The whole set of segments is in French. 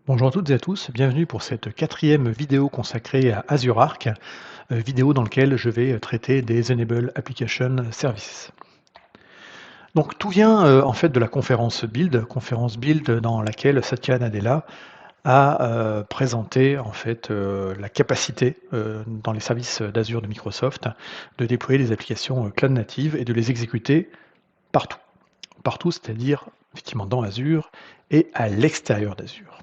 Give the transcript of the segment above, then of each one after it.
Bonjour à toutes et à tous, bienvenue pour cette quatrième vidéo consacrée à Azure Arc, vidéo dans laquelle je vais traiter des Enable Application Services. Donc tout vient en fait de la conférence Build dans laquelle Satya Nadella a présenté en fait la capacité dans les services d'Azure de Microsoft de déployer des applications cloud natives et de les exécuter partout. Partout, c'est-à-dire effectivement dans Azure et à l'extérieur d'Azure.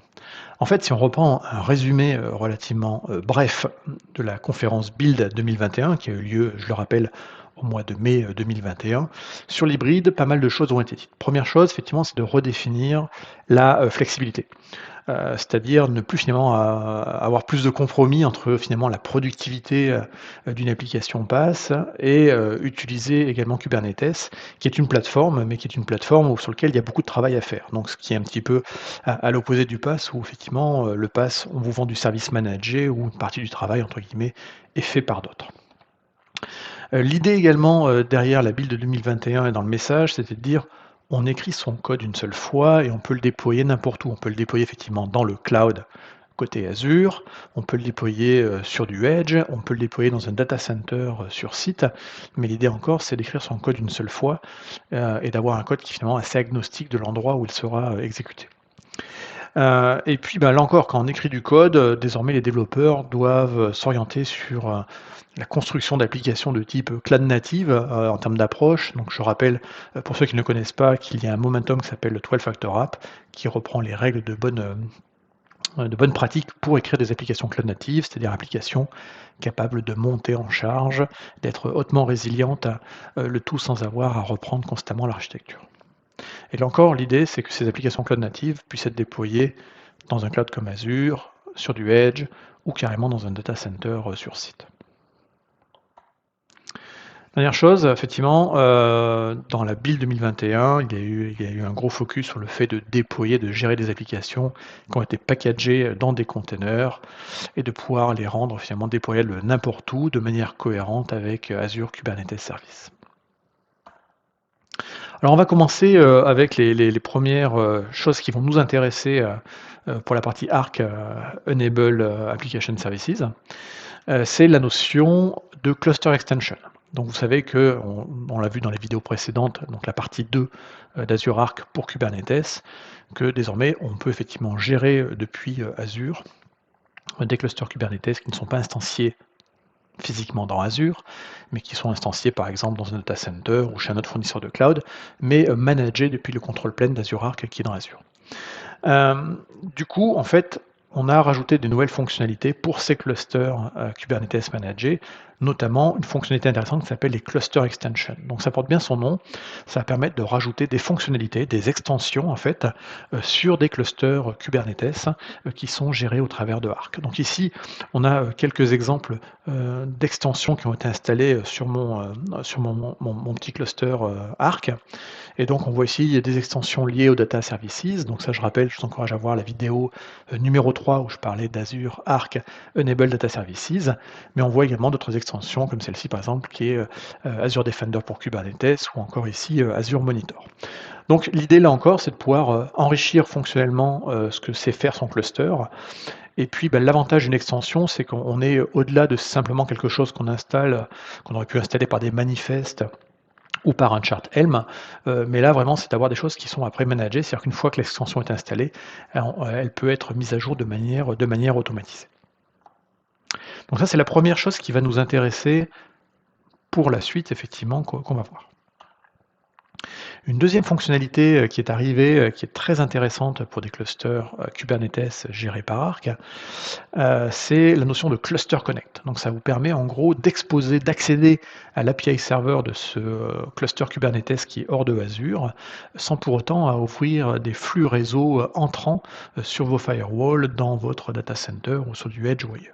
En fait, si on reprend un résumé relativement bref de la conférence Build 2021, qui a eu lieu, je le rappelle, au mois de mai 2021, sur l'hybride, pas mal de choses ont été dites. Première chose, effectivement, c'est de redéfinir la flexibilité. C'est-à-dire ne plus finalement avoir plus de compromis entre finalement la productivité d'une application PaaS et utiliser également Kubernetes, qui est une plateforme, mais qui est une plateforme sur laquelle il y a beaucoup de travail à faire. Donc ce qui est un petit peu à l'opposé du PaaS, où effectivement le PaaS, on vous vend du service managé, où une partie du travail, entre guillemets, est fait par d'autres. L'idée également derrière la build de 2021 et dans le message, c'était de dire on écrit son code une seule fois et on peut le déployer n'importe où. On peut le déployer effectivement dans le cloud côté Azure, on peut le déployer sur du Edge, on peut le déployer dans un data center sur site, mais l'idée encore c'est d'écrire son code une seule fois et d'avoir un code qui est finalement assez agnostique de l'endroit où il sera exécuté. Et puis là encore, quand on écrit du code, désormais les développeurs doivent s'orienter sur la construction d'applications de type cloud native en termes d'approche. Donc je rappelle, pour ceux qui ne connaissent pas, qu'il y a un momentum qui s'appelle le 12 Factor App, qui reprend les règles de bonne pratique pour écrire des applications cloud natives, c'est-à-dire applications capables de monter en charge, d'être hautement résilientes, le tout sans avoir à reprendre constamment l'architecture. Et là encore, l'idée, c'est que ces applications cloud natives puissent être déployées dans un cloud comme Azure, sur du Edge, ou carrément dans un data center sur site. Dernière chose, effectivement, dans la build 2021, il y a eu un gros focus sur le fait de déployer, de gérer des applications qui ont été packagées dans des containers et de pouvoir les rendre finalement déployables n'importe où de manière cohérente avec Azure Kubernetes Service. Alors on va commencer avec les premières choses qui vont nous intéresser pour la partie Arc Enable Application Services. C'est la notion de cluster extension. Donc vous savez que, on l'a vu dans les vidéos précédentes, donc la partie 2 d'Azure Arc pour Kubernetes, que désormais on peut effectivement gérer depuis Azure des clusters Kubernetes qui ne sont pas instanciés physiquement dans Azure, mais qui sont instanciés par exemple dans un data center ou chez un autre fournisseur de cloud, mais managés depuis le contrôle plane d'Azure Arc qui est dans Azure. Du coup, en fait, on a rajouté de nouvelles fonctionnalités pour ces clusters Kubernetes managés, notamment une fonctionnalité intéressante qui s'appelle les cluster extensions. Donc ça porte bien son nom, ça va permettre de rajouter des fonctionnalités, des extensions en fait, sur des clusters Kubernetes qui sont gérés au travers de Arc. Donc ici, on a quelques exemples d'extensions qui ont été installées sur mon petit cluster Arc. Et donc on voit ici, il y a des extensions liées aux data services. Donc ça, je rappelle, je vous encourage à voir la vidéo numéro 3 où je parlais d'Azure Arc Enable Data Services. Mais on voit également d'autres extensions comme celle-ci par exemple qui est Azure Defender pour Kubernetes ou encore ici Azure Monitor. Donc l'idée là encore, c'est de pouvoir enrichir fonctionnellement ce que sait faire son cluster. Et puis l'avantage d'une extension, c'est qu'on est au-delà de simplement quelque chose qu'on installe, qu'on aurait pu installer par des manifestes ou par un chart Helm, mais là vraiment c'est d'avoir des choses qui sont après managées, c'est-à-dire qu'une fois que l'extension est installée, elle peut être mise à jour de manière automatisée. Donc ça c'est la première chose qui va nous intéresser pour la suite effectivement qu'on va voir. Une deuxième fonctionnalité qui est arrivée, qui est très intéressante pour des clusters Kubernetes gérés par Arc, c'est la notion de Cluster Connect. Donc ça vous permet en gros d'exposer, d'accéder à l'API serveur de ce cluster Kubernetes qui est hors de Azure, sans pour autant offrir des flux réseau entrants sur vos firewalls, dans votre data center ou sur du Edge ou ailleurs.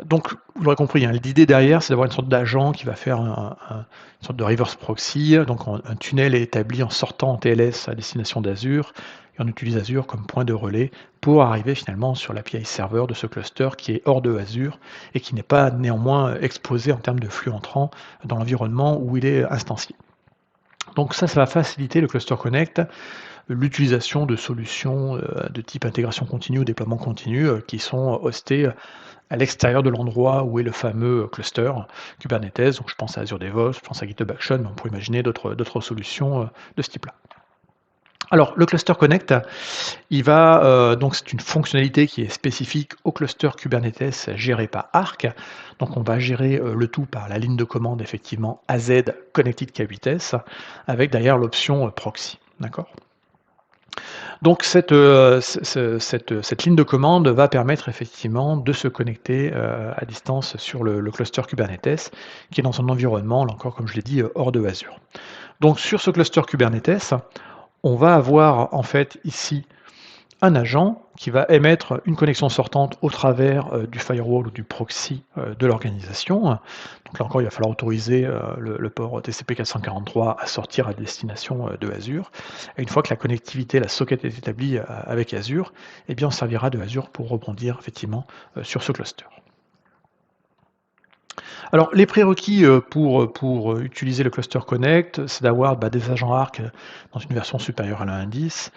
Donc, vous l'aurez compris, hein, l'idée derrière, c'est d'avoir une sorte d'agent qui va faire une sorte de reverse proxy. Donc, un tunnel est établi en sortant en TLS à destination d'Azure, et on utilise Azure comme point de relais pour arriver finalement sur l'API serveur de ce cluster qui est hors de Azure et qui n'est pas néanmoins exposé en termes de flux entrants dans l'environnement où il est instancié. Donc ça va faciliter le Cluster Connect, l'utilisation de solutions de type intégration continue ou déploiement continu qui sont hostées à l'extérieur de l'endroit où est le fameux cluster Kubernetes. Donc je pense à Azure DevOps, je pense à GitHub Action, mais on pourrait imaginer d'autres solutions de ce type-là. Alors, le Cluster Connect, il va donc c'est une fonctionnalité qui est spécifique au cluster Kubernetes géré par Arc. Donc on va gérer le tout par la ligne de commande effectivement AZ Connected K8s avec derrière l'option proxy. D'accord. Donc cette ligne de commande va permettre effectivement de se connecter à distance sur le cluster Kubernetes qui est dans son environnement, là encore comme je l'ai dit, hors de Azure. Donc sur ce cluster Kubernetes, on va avoir en fait ici un agent qui va émettre une connexion sortante au travers du firewall ou du proxy de l'organisation. Donc là encore, il va falloir autoriser le port TCP 443 à sortir à destination de Azure. Et une fois que la connectivité, la socket est établie avec Azure, eh bien on servira de Azure pour rebondir effectivement sur ce cluster. Alors, les prérequis pour utiliser le Cluster Connect, c'est d'avoir des agents Arc dans une version supérieure à la 1.10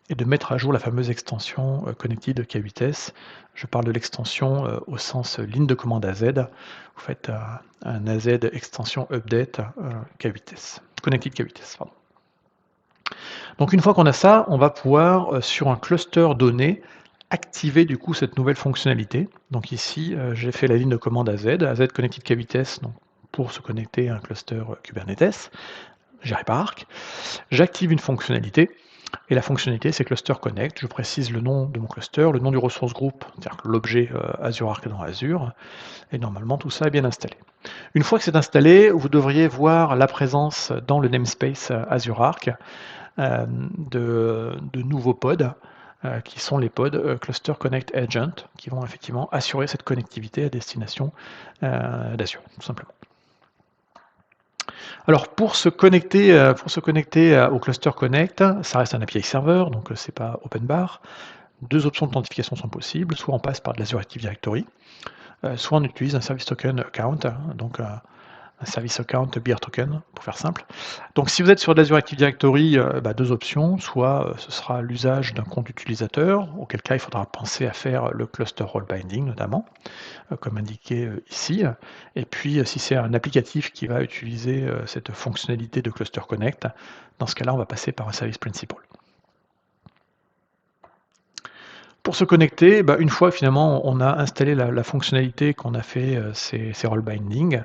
et de mettre à jour la fameuse extension Connected K8s. Je parle de l'extension au sens ligne de commande AZ. Vous faites un AZ extension update K8s, Connected K8s. Pardon. Donc une fois qu'on a ça, on va pouvoir sur un cluster donné activer du coup cette nouvelle fonctionnalité. Donc ici, j'ai fait la ligne de commande AZ Connected K8s, donc pour se connecter à un cluster Kubernetes, géré par Arc. J'active une fonctionnalité, et la fonctionnalité c'est Cluster Connect. Je précise le nom de mon cluster, le nom du resource group, c'est-à-dire l'objet Azure Arc dans Azure, et normalement tout ça est bien installé. Une fois que c'est installé, vous devriez voir la présence dans le namespace Azure Arc de nouveaux pods qui sont les pods Cluster Connect Agent, qui vont effectivement assurer cette connectivité à destination d'Azure, tout simplement. Alors pour se connecter au Cluster Connect, ça reste un API serveur, donc c'est pas OpenBar. Deux options d'authentification sont possibles, soit on passe par de l'Azure Active Directory, soit on utilise un service token account, donc un service account beer token, pour faire simple. Donc si vous êtes sur de l'Azure Active Directory, deux options, soit ce sera l'usage d'un compte utilisateur, auquel cas il faudra penser à faire le cluster role binding notamment, comme indiqué ici. Et puis si c'est un applicatif qui va utiliser cette fonctionnalité de Cluster Connect, dans ce cas-là on va passer par un service principal. Pour se connecter, une fois finalement on a installé la fonctionnalité qu'on a fait ces role binding,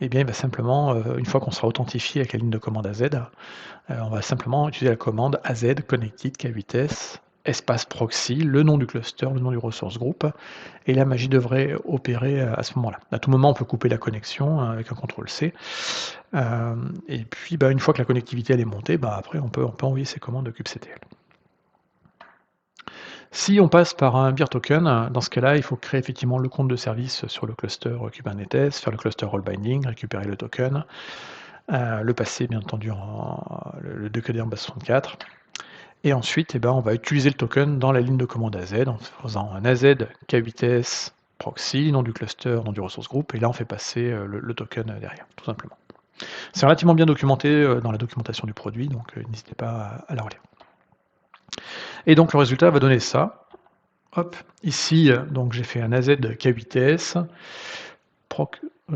eh bien, il va simplement, une fois qu'on sera authentifié avec la ligne de commande AZ, on va simplement utiliser la commande AZ Connected K8s espace proxy, le nom du cluster, le nom du resource group, et la magie devrait opérer à ce moment-là. À tout moment, on peut couper la connexion avec un CTRL-C, et puis une fois que la connectivité elle est montée, après on peut envoyer ces commandes de kubectl. Si on passe par un beer token, dans ce cas-là, il faut créer effectivement le compte de service sur le cluster Kubernetes, faire le cluster role binding, récupérer le token, le passer bien entendu le décoder en base 64. Et ensuite, on va utiliser le token dans la ligne de commande AZ en faisant un AZ K8s proxy, nom du cluster, nom du resource group, et là on fait passer le token derrière, tout simplement. C'est relativement bien documenté dans la documentation du produit, donc n'hésitez pas à la relire. Et donc le résultat va donner ça. Hop, ici, donc j'ai fait un AZ K8s,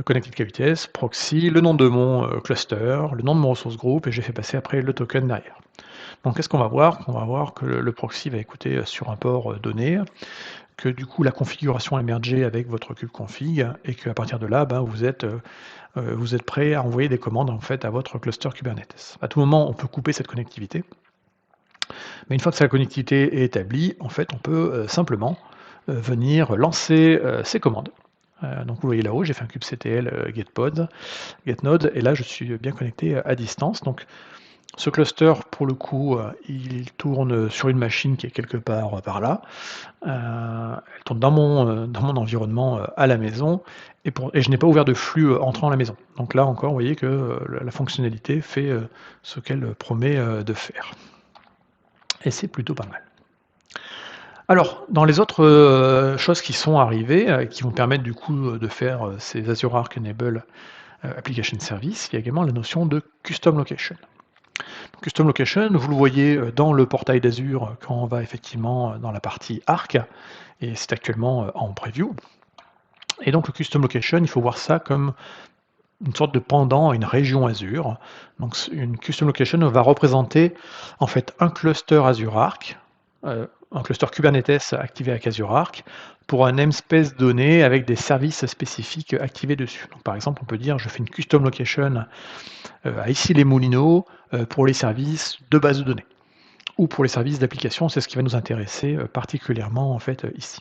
Connected K8s, proxy, le nom de mon cluster, le nom de mon resource group, et j'ai fait passer après le token derrière. Donc qu'est-ce qu'on va voir? On va voir que le proxy va écouter sur un port donné, que du coup la configuration est mergée avec votre kubeconfig, et qu'à partir de là, vous êtes prêt à envoyer des commandes en fait à votre cluster Kubernetes. À tout moment, on peut couper cette connectivité. Mais une fois que sa connectivité est établie, en fait, on peut simplement venir lancer ces commandes. Donc vous voyez là-haut, j'ai fait un kubectl getNode, et là je suis bien connecté à distance. Donc ce cluster, pour le coup, il tourne sur une machine qui est quelque part par là. Elle tourne dans mon environnement à la maison, et je n'ai pas ouvert de flux entrant à la maison. Donc là encore, vous voyez que la fonctionnalité fait ce qu'elle promet de faire. Et c'est plutôt pas mal. Alors, dans les autres choses qui sont arrivées, qui vont permettre du coup de faire ces Azure Arc Enable Application Service, il y a également la notion de Custom Location. Custom Location, vous le voyez dans le portail d'Azure quand on va effectivement dans la partie Arc, et c'est actuellement en preview. Et donc le Custom Location, il faut voir ça comme une sorte de pendant à une région Azure. Donc une Custom Location va représenter en fait un cluster Azure Arc, un cluster Kubernetes activé avec Azure Arc, pour un namespace donné avec des services spécifiques activés dessus. Donc par exemple, on peut dire je fais une Custom Location à Issy-les-Moulineaux pour les services de base de données, ou pour les services d'application, c'est ce qui va nous intéresser particulièrement en fait ici.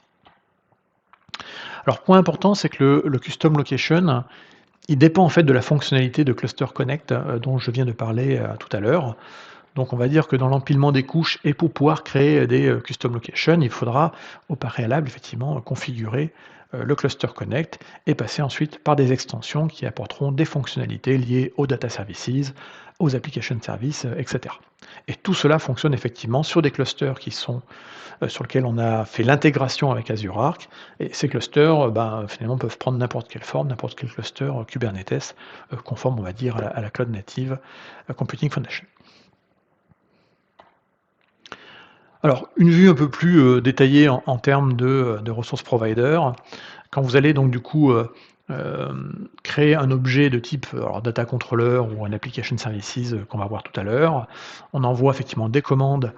Alors point important, c'est que le Custom Location, il dépend en fait de la fonctionnalité de Cluster Connect dont je viens de parler tout à l'heure. Donc on va dire que dans l'empilement des couches et pour pouvoir créer des Custom Location, il faudra au préalable effectivement configurer le Cluster Connect et passer ensuite par des extensions qui apporteront des fonctionnalités liées aux Data Services, aux Application Services, etc. Et tout cela fonctionne effectivement sur des clusters qui sont sur lesquels on a fait l'intégration avec Azure Arc. Et ces clusters, finalement, peuvent prendre n'importe quelle forme, n'importe quel cluster Kubernetes, conforme, on va dire, à la Cloud Native Computing Foundation. Alors, une vue un peu plus détaillée en termes de ressources provider. Quand vous allez donc du coup créer un objet de type data controller ou un application services qu'on va voir tout à l'heure, on envoie effectivement des commandes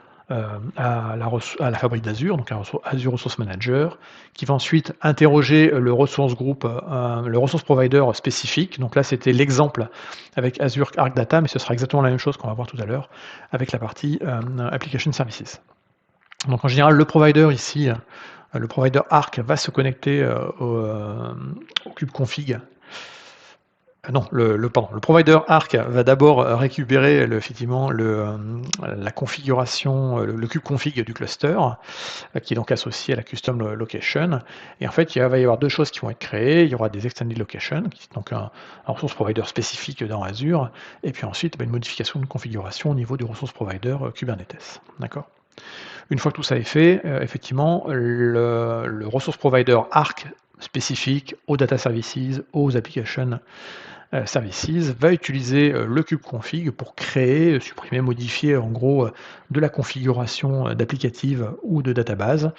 à la fabrique d'Azure, donc un Azure Resource Manager, qui va ensuite interroger le resource group, le resource provider spécifique. Donc là, c'était l'exemple avec Azure Arc Data, mais ce sera exactement la même chose qu'on va voir tout à l'heure avec la partie Application Services. Donc en général, le provider ici, le provider Arc va se connecter au kubectconfig. Non, le provider Arc va d'abord récupérer effectivement la configuration, le kubectconfig du cluster, qui est donc associé à la custom location. Et en fait, il va y avoir deux choses qui vont être créées. Il y aura des extended location, qui est donc un resource provider spécifique dans Azure, et puis ensuite une modification de configuration au niveau du resource provider Kubernetes. D'accord ? Une fois que tout ça est fait, effectivement, le resource provider Arc spécifique aux data services, aux application services, va utiliser le kubectconfig pour créer, supprimer, modifier en gros de la configuration d'applicative ou de database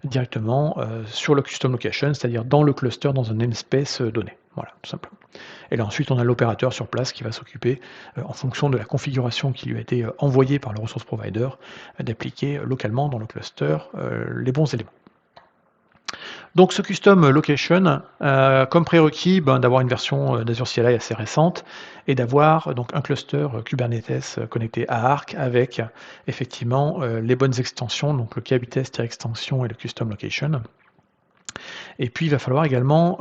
directement sur le custom location, c'est-à-dire dans le cluster, dans un namespace donné. Voilà, tout simplement. Et là ensuite, on a l'opérateur sur place qui va s'occuper, en fonction de la configuration qui lui a été envoyée par le resource provider, d'appliquer localement dans le cluster les bons éléments. Donc ce custom location, comme prérequis, d'avoir une version d'Azure CLI assez récente et d'avoir donc un cluster Kubernetes connecté à Arc avec effectivement les bonnes extensions, donc le KBTS-extension et le custom location. Et puis il va falloir également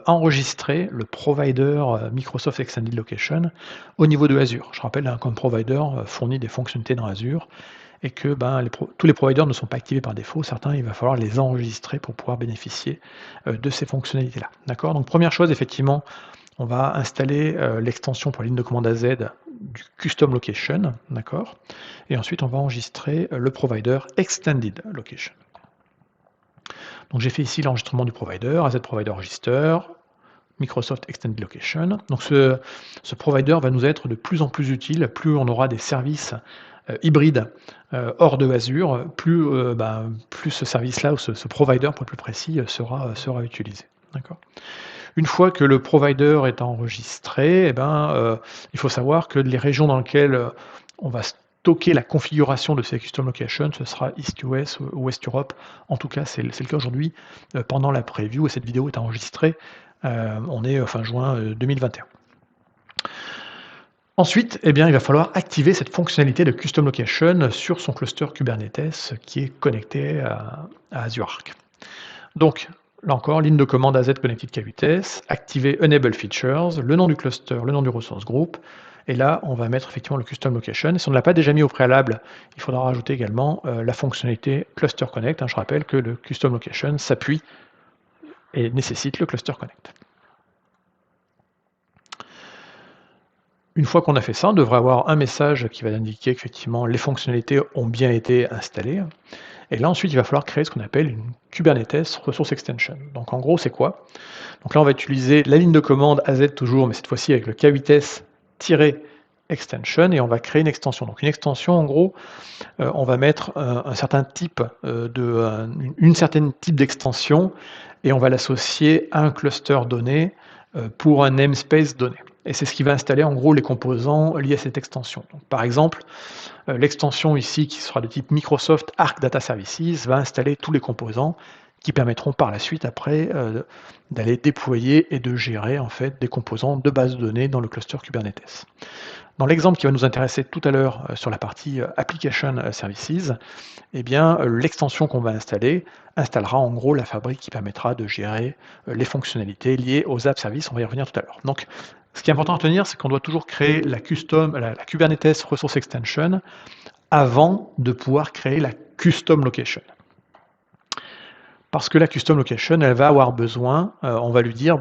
enregistrer le provider Microsoft Extended Location au niveau de Azure. Je rappelle qu'un provider fournit des fonctionnalités dans Azure et que tous les providers ne sont pas activés par défaut. Certains, il va falloir les enregistrer pour pouvoir bénéficier de ces fonctionnalités-là. D'accord ? Donc première chose, effectivement, on va installer l'extension pour la ligne de commande AZ du Custom Location, d'accord ? Et ensuite, on va enregistrer le provider Extended Location. Donc j'ai fait ici l'enregistrement du provider, AZ Provider Register, Microsoft Extended Location. Donc ce provider va nous être de plus en plus utile, plus on aura des services hybrides hors de Azure, plus ce service-là, ou ce provider pour être plus précis, sera utilisé. D'accord ? Une fois que le provider est enregistré, il faut savoir que les régions dans lesquelles on va stocker la configuration de ces custom locations, ce sera East-US ou West Europe. En tout cas, c'est le cas aujourd'hui pendant la preview, et cette vidéo est enregistrée. On est fin juin 2021. Ensuite, il va falloir activer cette fonctionnalité de custom location sur son cluster Kubernetes qui est connecté à Azure Arc. Donc, là encore, ligne de commande AZ Connected KBTS, activer Enable Features, le nom du cluster, le nom du resource group, et là, on va mettre effectivement le custom location. Et si on ne l'a pas déjà mis au préalable, il faudra rajouter également la fonctionnalité Cluster Connect. Je rappelle que le custom location s'appuie et nécessite le Cluster Connect. Une fois qu'on a fait ça, on devrait avoir un message qui va indiquer qu'effectivement les fonctionnalités ont bien été installées. Et là ensuite, il va falloir créer ce qu'on appelle une Kubernetes Resource Extension. Donc en gros, c'est quoi ? Donc là, on va utiliser la ligne de commande AZ toujours, mais cette fois-ci avec le K8S extension et on va créer une extension. Donc une extension, en gros, on va mettre un certain type une certaine type d'extension et on va l'associer à un cluster donné pour un namespace donné. Et c'est ce qui va installer en gros les composants liés à cette extension. Donc, par exemple, l'extension ici qui sera de type Microsoft Arc Data Services va installer tous les composants qui permettront par la suite après d'aller déployer et de gérer en fait des composants de base de données dans le cluster Kubernetes. Dans l'exemple qui va nous intéresser tout à l'heure sur la partie Application Services, eh bien, l'extension qu'on va installer installera en gros la fabrique qui permettra de gérer les fonctionnalités liées aux app services. On va y revenir tout à l'heure. Donc, ce qui est important à retenir, c'est qu'on doit toujours créer la Kubernetes Resource Extension avant de pouvoir créer la Custom Location. Parce que la Custom Location, elle va avoir besoin, on va lui dire,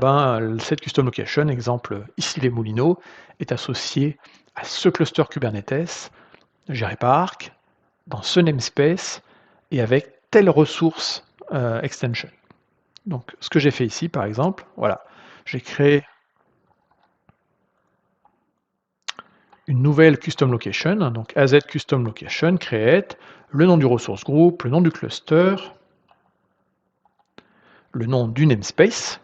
cette Custom Location, exemple ici les Moulineaux, est associée à ce cluster Kubernetes, géré par Arc, dans ce namespace, et avec telle ressource extension. Donc, ce que j'ai fait ici, par exemple, voilà, j'ai créé une nouvelle custom location, donc AZ custom location, create, le nom du resource group, le nom du cluster, le nom du namespace,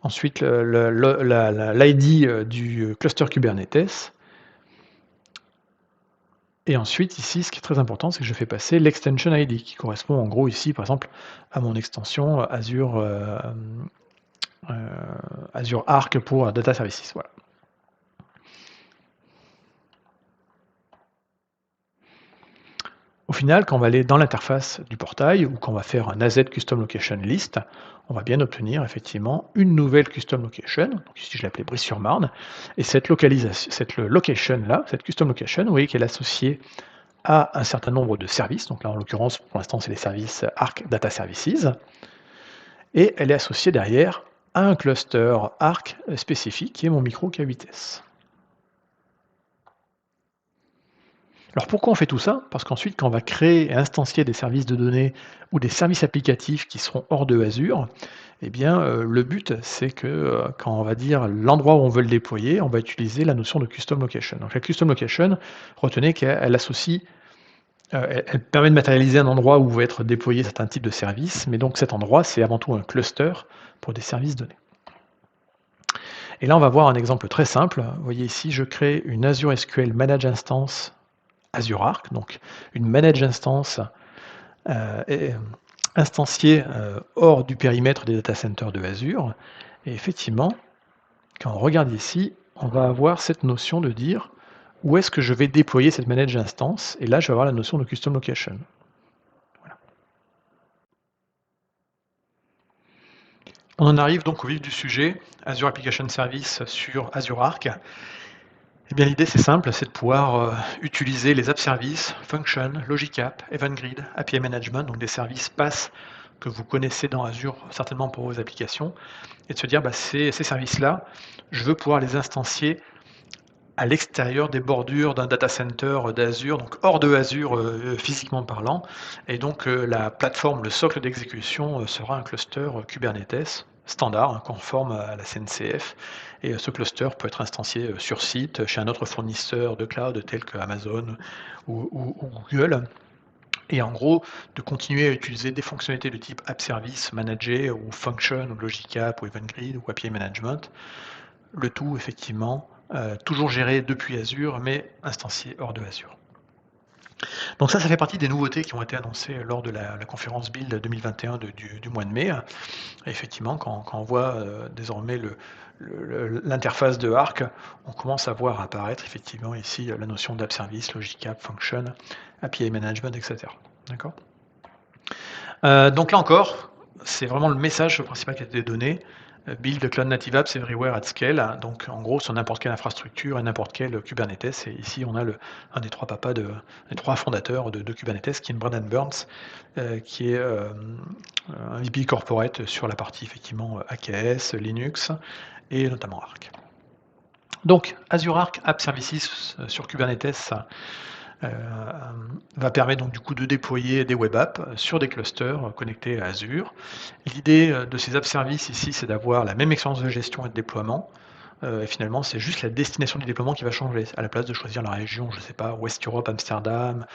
ensuite l'ID du cluster Kubernetes, et ensuite ici, ce qui est très important, c'est que je fais passer l'extension ID, qui correspond en gros ici, par exemple, à mon extension Azure Arc pour Data Services. Voilà. Au final, quand on va aller dans l'interface du portail ou quand on va faire un AZ Custom Location List, on va bien obtenir effectivement une nouvelle Custom Location. Donc ici, je l'appelais Brie-sur-Marne. Et cette location-là, cette Custom Location, vous voyez qu'elle est associée à un certain nombre de services. Donc là, en l'occurrence, pour l'instant, c'est les services Arc Data Services. Et elle est associée derrière à un cluster Arc spécifique qui est mon micro K8S. Alors pourquoi on fait tout ça? Parce qu'ensuite, quand on va créer et instancier des services de données ou des services applicatifs qui seront hors de Azure, eh bien, le but, c'est que quand on va dire l'endroit où on veut le déployer, on va utiliser la notion de custom location. Donc la custom location, retenez qu'elle associe, elle permet de matérialiser un endroit où va être déployé certains types de services, mais donc cet endroit, c'est avant tout un cluster pour des services donnés. Et là, on va voir un exemple très simple. Vous voyez ici, je crée une Azure SQL Manage Instance Azure Arc, donc une manage instance instanciée hors du périmètre des data centers de Azure. Et effectivement, quand on regarde ici, on va avoir cette notion de dire où est-ce que je vais déployer cette manage instance. Et là, je vais avoir la notion de custom location. Voilà. On en arrive donc au vif du sujet, Azure Application Service sur Azure Arc. Eh bien, l'idée, c'est simple, c'est de pouvoir utiliser les app services, Function, Logic App, Event Grid, API Management, donc des services PaaS que vous connaissez dans Azure certainement pour vos applications, et de se dire, ces services-là, je veux pouvoir les instancier à l'extérieur des bordures d'un data center d'Azure, donc hors de Azure physiquement parlant, et donc la plateforme, le socle d'exécution sera un cluster Kubernetes standard, conforme à la CNCF, et ce cluster peut être instancié sur site, chez un autre fournisseur de cloud tel que Amazon ou Google, et en gros, de continuer à utiliser des fonctionnalités de type App Service Manager, ou Function, ou Logic App, ou Event Grid, ou API Management, le tout effectivement toujours géré depuis Azure, mais instancié hors de Azure. Donc ça fait partie des nouveautés qui ont été annoncées lors de la conférence Build 2021 du mois de mai. Et effectivement, quand on voit désormais l'interface de Arc, on commence à voir apparaître effectivement ici la notion d'App Service, Logic App, Function, API Management, etc. D'accord. Donc là encore, c'est vraiment le message principal qui a été donné. Build Cloud Native Apps Everywhere at Scale, donc en gros sur n'importe quelle infrastructure et n'importe quel Kubernetes. Et ici on a un des trois papas, des trois fondateurs de Kubernetes, qui est Brendan Burns, qui est un VP corporate sur la partie effectivement AKS, Linux et notamment Arc. Donc Azure Arc App Services sur Kubernetes va permettre donc du coup de déployer des web apps sur des clusters connectés à Azure. L'idée de ces app services ici, c'est d'avoir la même expérience de gestion et de déploiement. et finalement, c'est juste la destination du déploiement qui va changer. À la place de choisir la région, je sais pas, West Europe, Amsterdam,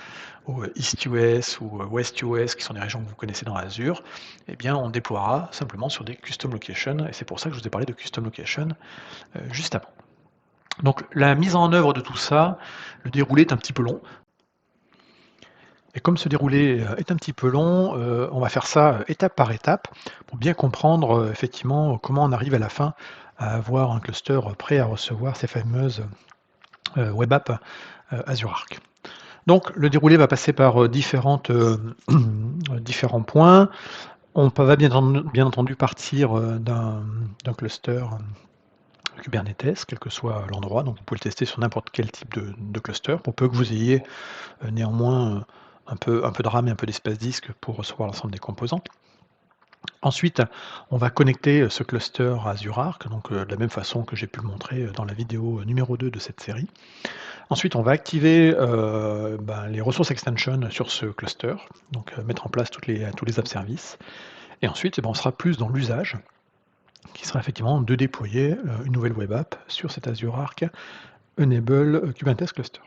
ou East US ou West US, qui sont des régions que vous connaissez dans Azure, eh bien, on déploiera simplement sur des custom locations, et c'est pour ça que je vous ai parlé de custom location juste avant. Donc la mise en œuvre de tout ça, le déroulé est un petit peu long. Et comme ce déroulé est un petit peu long, on va faire ça étape par étape pour bien comprendre effectivement comment on arrive à la fin à avoir un cluster prêt à recevoir ces fameuses web apps Azure Arc. Donc le déroulé va passer par différents points. On va bien entendu partir d'un cluster Kubernetes, quel que soit l'endroit. Donc vous pouvez le tester sur n'importe quel type de cluster, pour peu que vous ayez néanmoins un peu de RAM et un peu d'espace disque pour recevoir l'ensemble des composants. Ensuite, on va connecter ce cluster à Azure Arc, donc de la même façon que j'ai pu le montrer dans la vidéo numéro 2 de cette série. Ensuite, on va activer les ressources extension sur ce cluster, donc mettre en place tous les app services. Et ensuite, on sera plus dans l'usage, qui sera effectivement de déployer une nouvelle web app sur cet Azure Arc Enable Kubernetes Cluster.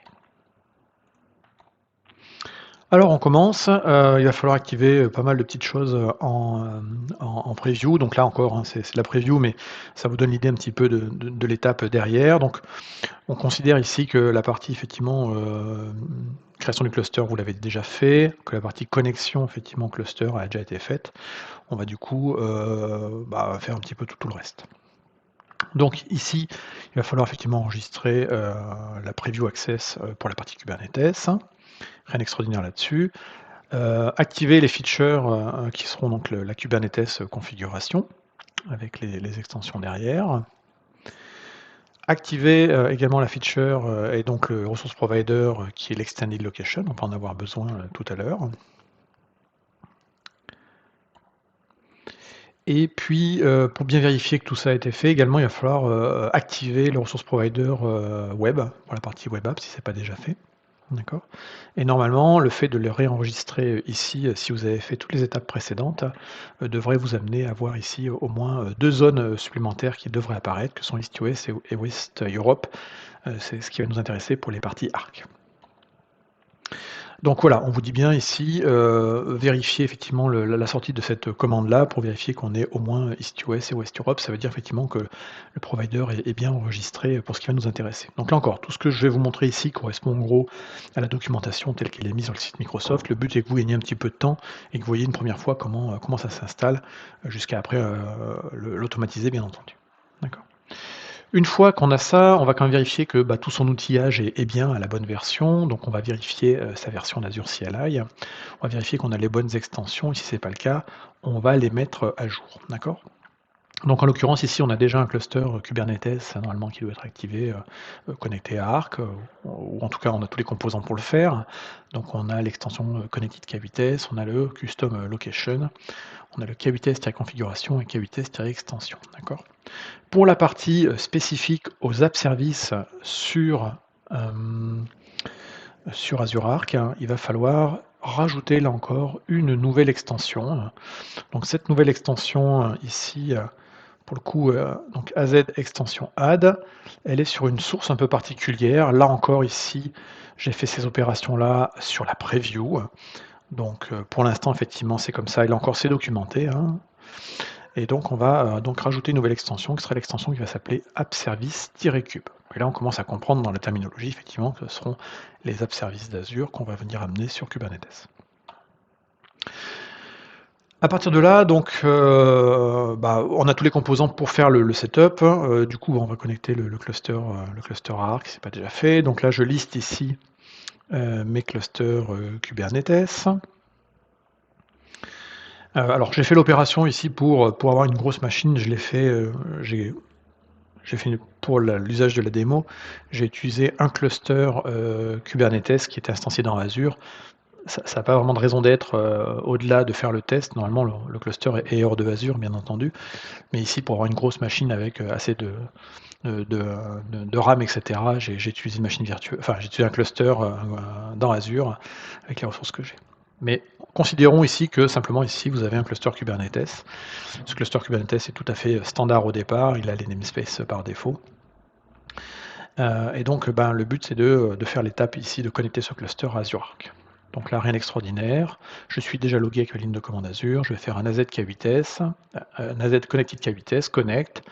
Alors on commence, il va falloir activer pas mal de petites choses en preview. Donc là encore, c'est la preview, mais ça vous donne l'idée un petit peu de l'étape derrière. Donc on considère ici que la partie effectivement création du cluster, vous l'avez déjà fait, que la partie connexion effectivement cluster a déjà été faite. On va du coup faire un petit peu tout le reste. Donc ici, il va falloir effectivement enregistrer la preview access pour la partie Kubernetes. Rien d'extraordinaire là-dessus. Activer les features qui seront donc la Kubernetes configuration avec les extensions derrière. Activer également la feature et donc le resource provider qui est l'extended location, on va en avoir besoin tout à l'heure. Et puis pour bien vérifier que tout ça a été fait, également il va falloir activer le resource provider web pour la partie web app si ce n'est pas déjà fait. D'accord. Et normalement, le fait de le réenregistrer ici, si vous avez fait toutes les étapes précédentes, devrait vous amener à voir ici au moins 2 zones supplémentaires qui devraient apparaître, que sont East US et West Europe. C'est ce qui va nous intéresser pour les parties ARC. Donc voilà, on vous dit bien ici, vérifier effectivement la sortie de cette commande-là pour vérifier qu'on est au moins East US et West Europe. Ça veut dire effectivement que le provider est bien enregistré pour ce qui va nous intéresser. Donc là encore, tout ce que je vais vous montrer ici correspond en gros à la documentation telle qu'elle est mise sur le site Microsoft. Le but est que vous gagniez un petit peu de temps et que vous voyez une première fois comment ça s'installe, jusqu'à après l'automatiser bien entendu. D'accord. Une fois qu'on a ça, on va quand même vérifier que tout son outillage est bien à la bonne version. Donc on va vérifier sa version d'Azure CLI. On va vérifier qu'on a les bonnes extensions. Et si ce n'est pas le cas, on va les mettre à jour. D'accord ? Donc en l'occurrence ici on a déjà un cluster Kubernetes normalement qui doit être activé, connecté à Arc, ou en tout cas on a tous les composants pour le faire. Donc on a l'extension Connected K8s, on a le Custom Location, on a le K8s-configuration et K8s-extension. D'accord ? Pour la partie spécifique aux app services sur Azure Arc, il va falloir rajouter là encore une nouvelle extension. Donc cette nouvelle extension ici, pour le coup, donc AZ extension add, elle est sur une source un peu particulière. Là encore ici, j'ai fait ces opérations-là sur la preview. Donc pour l'instant, effectivement, c'est comme ça. Et là encore, c'est documenté. Et donc on va donc rajouter une nouvelle extension qui sera l'extension qui va s'appeler AppService-Cube. Et là on commence à comprendre dans la terminologie effectivement que ce seront les app services d'Azure qu'on va venir amener sur Kubernetes. À partir de là, donc, on a tous les composants pour faire le setup. Du coup, on va connecter le cluster à Arc, si ce n'est pas déjà fait. Donc là, je liste ici mes clusters Kubernetes. Alors j'ai fait l'opération ici pour avoir une grosse machine, je l'ai fait, j'ai fait pour l'usage de la démo, j'ai utilisé un cluster Kubernetes qui était instancié dans Azure. Ça n'a pas vraiment de raison d'être au-delà de faire le test. Normalement le cluster est hors de Azure bien entendu, mais ici pour avoir une grosse machine avec assez de RAM, etc., j'ai utilisé une machine virtuelle, enfin j'ai utilisé un cluster dans Azure avec les ressources que j'ai. Mais considérons ici que simplement ici vous avez un cluster Kubernetes. Ce cluster Kubernetes est tout à fait standard au départ, il a les namespaces par défaut. Et donc, ben, le but, c'est de faire l'étape ici de connecter ce cluster à Azure Arc. Donc là, rien d'extraordinaire. Je suis déjà logué avec la ligne de commande Azure. Je vais faire un AZ K8S, un AZ Connected K8S, Connect.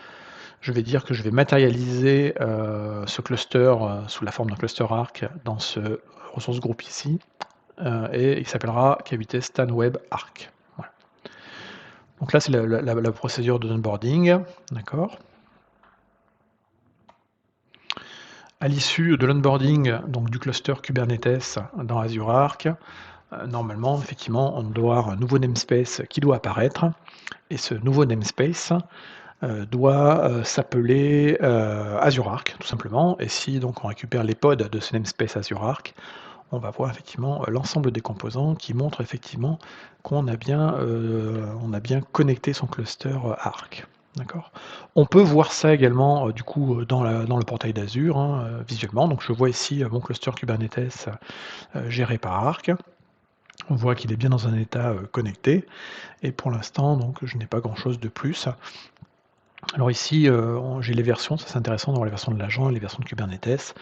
Je vais dire que je vais matérialiser ce cluster sous la forme d'un cluster Arc dans ce ressource groupe ici. Et il s'appellera K8S Stan Web Arc. Voilà. Donc là, c'est la procédure de onboarding. D'accord. À l'issue de l'onboarding donc du cluster Kubernetes dans Azure Arc, normalement, effectivement, on doit avoir un nouveau namespace qui doit apparaître. Et ce nouveau namespace doit s'appeler Azure Arc, tout simplement. Et si donc on récupère les pods de ce namespace Azure Arc, on va voir effectivement l'ensemble des composants qui montrent effectivement qu'on a bien, connecté son cluster Arc. D'accord. On peut voir ça également du coup dans le portail d'Azure hein, visuellement. Donc je vois ici mon cluster Kubernetes géré par Arc. On voit qu'il est bien dans un état connecté. Et pour l'instant, donc je n'ai pas grand-chose de plus. Alors ici, j'ai les versions, ça c'est intéressant d'avoir les versions de l'agent et les versions de Kubernetes.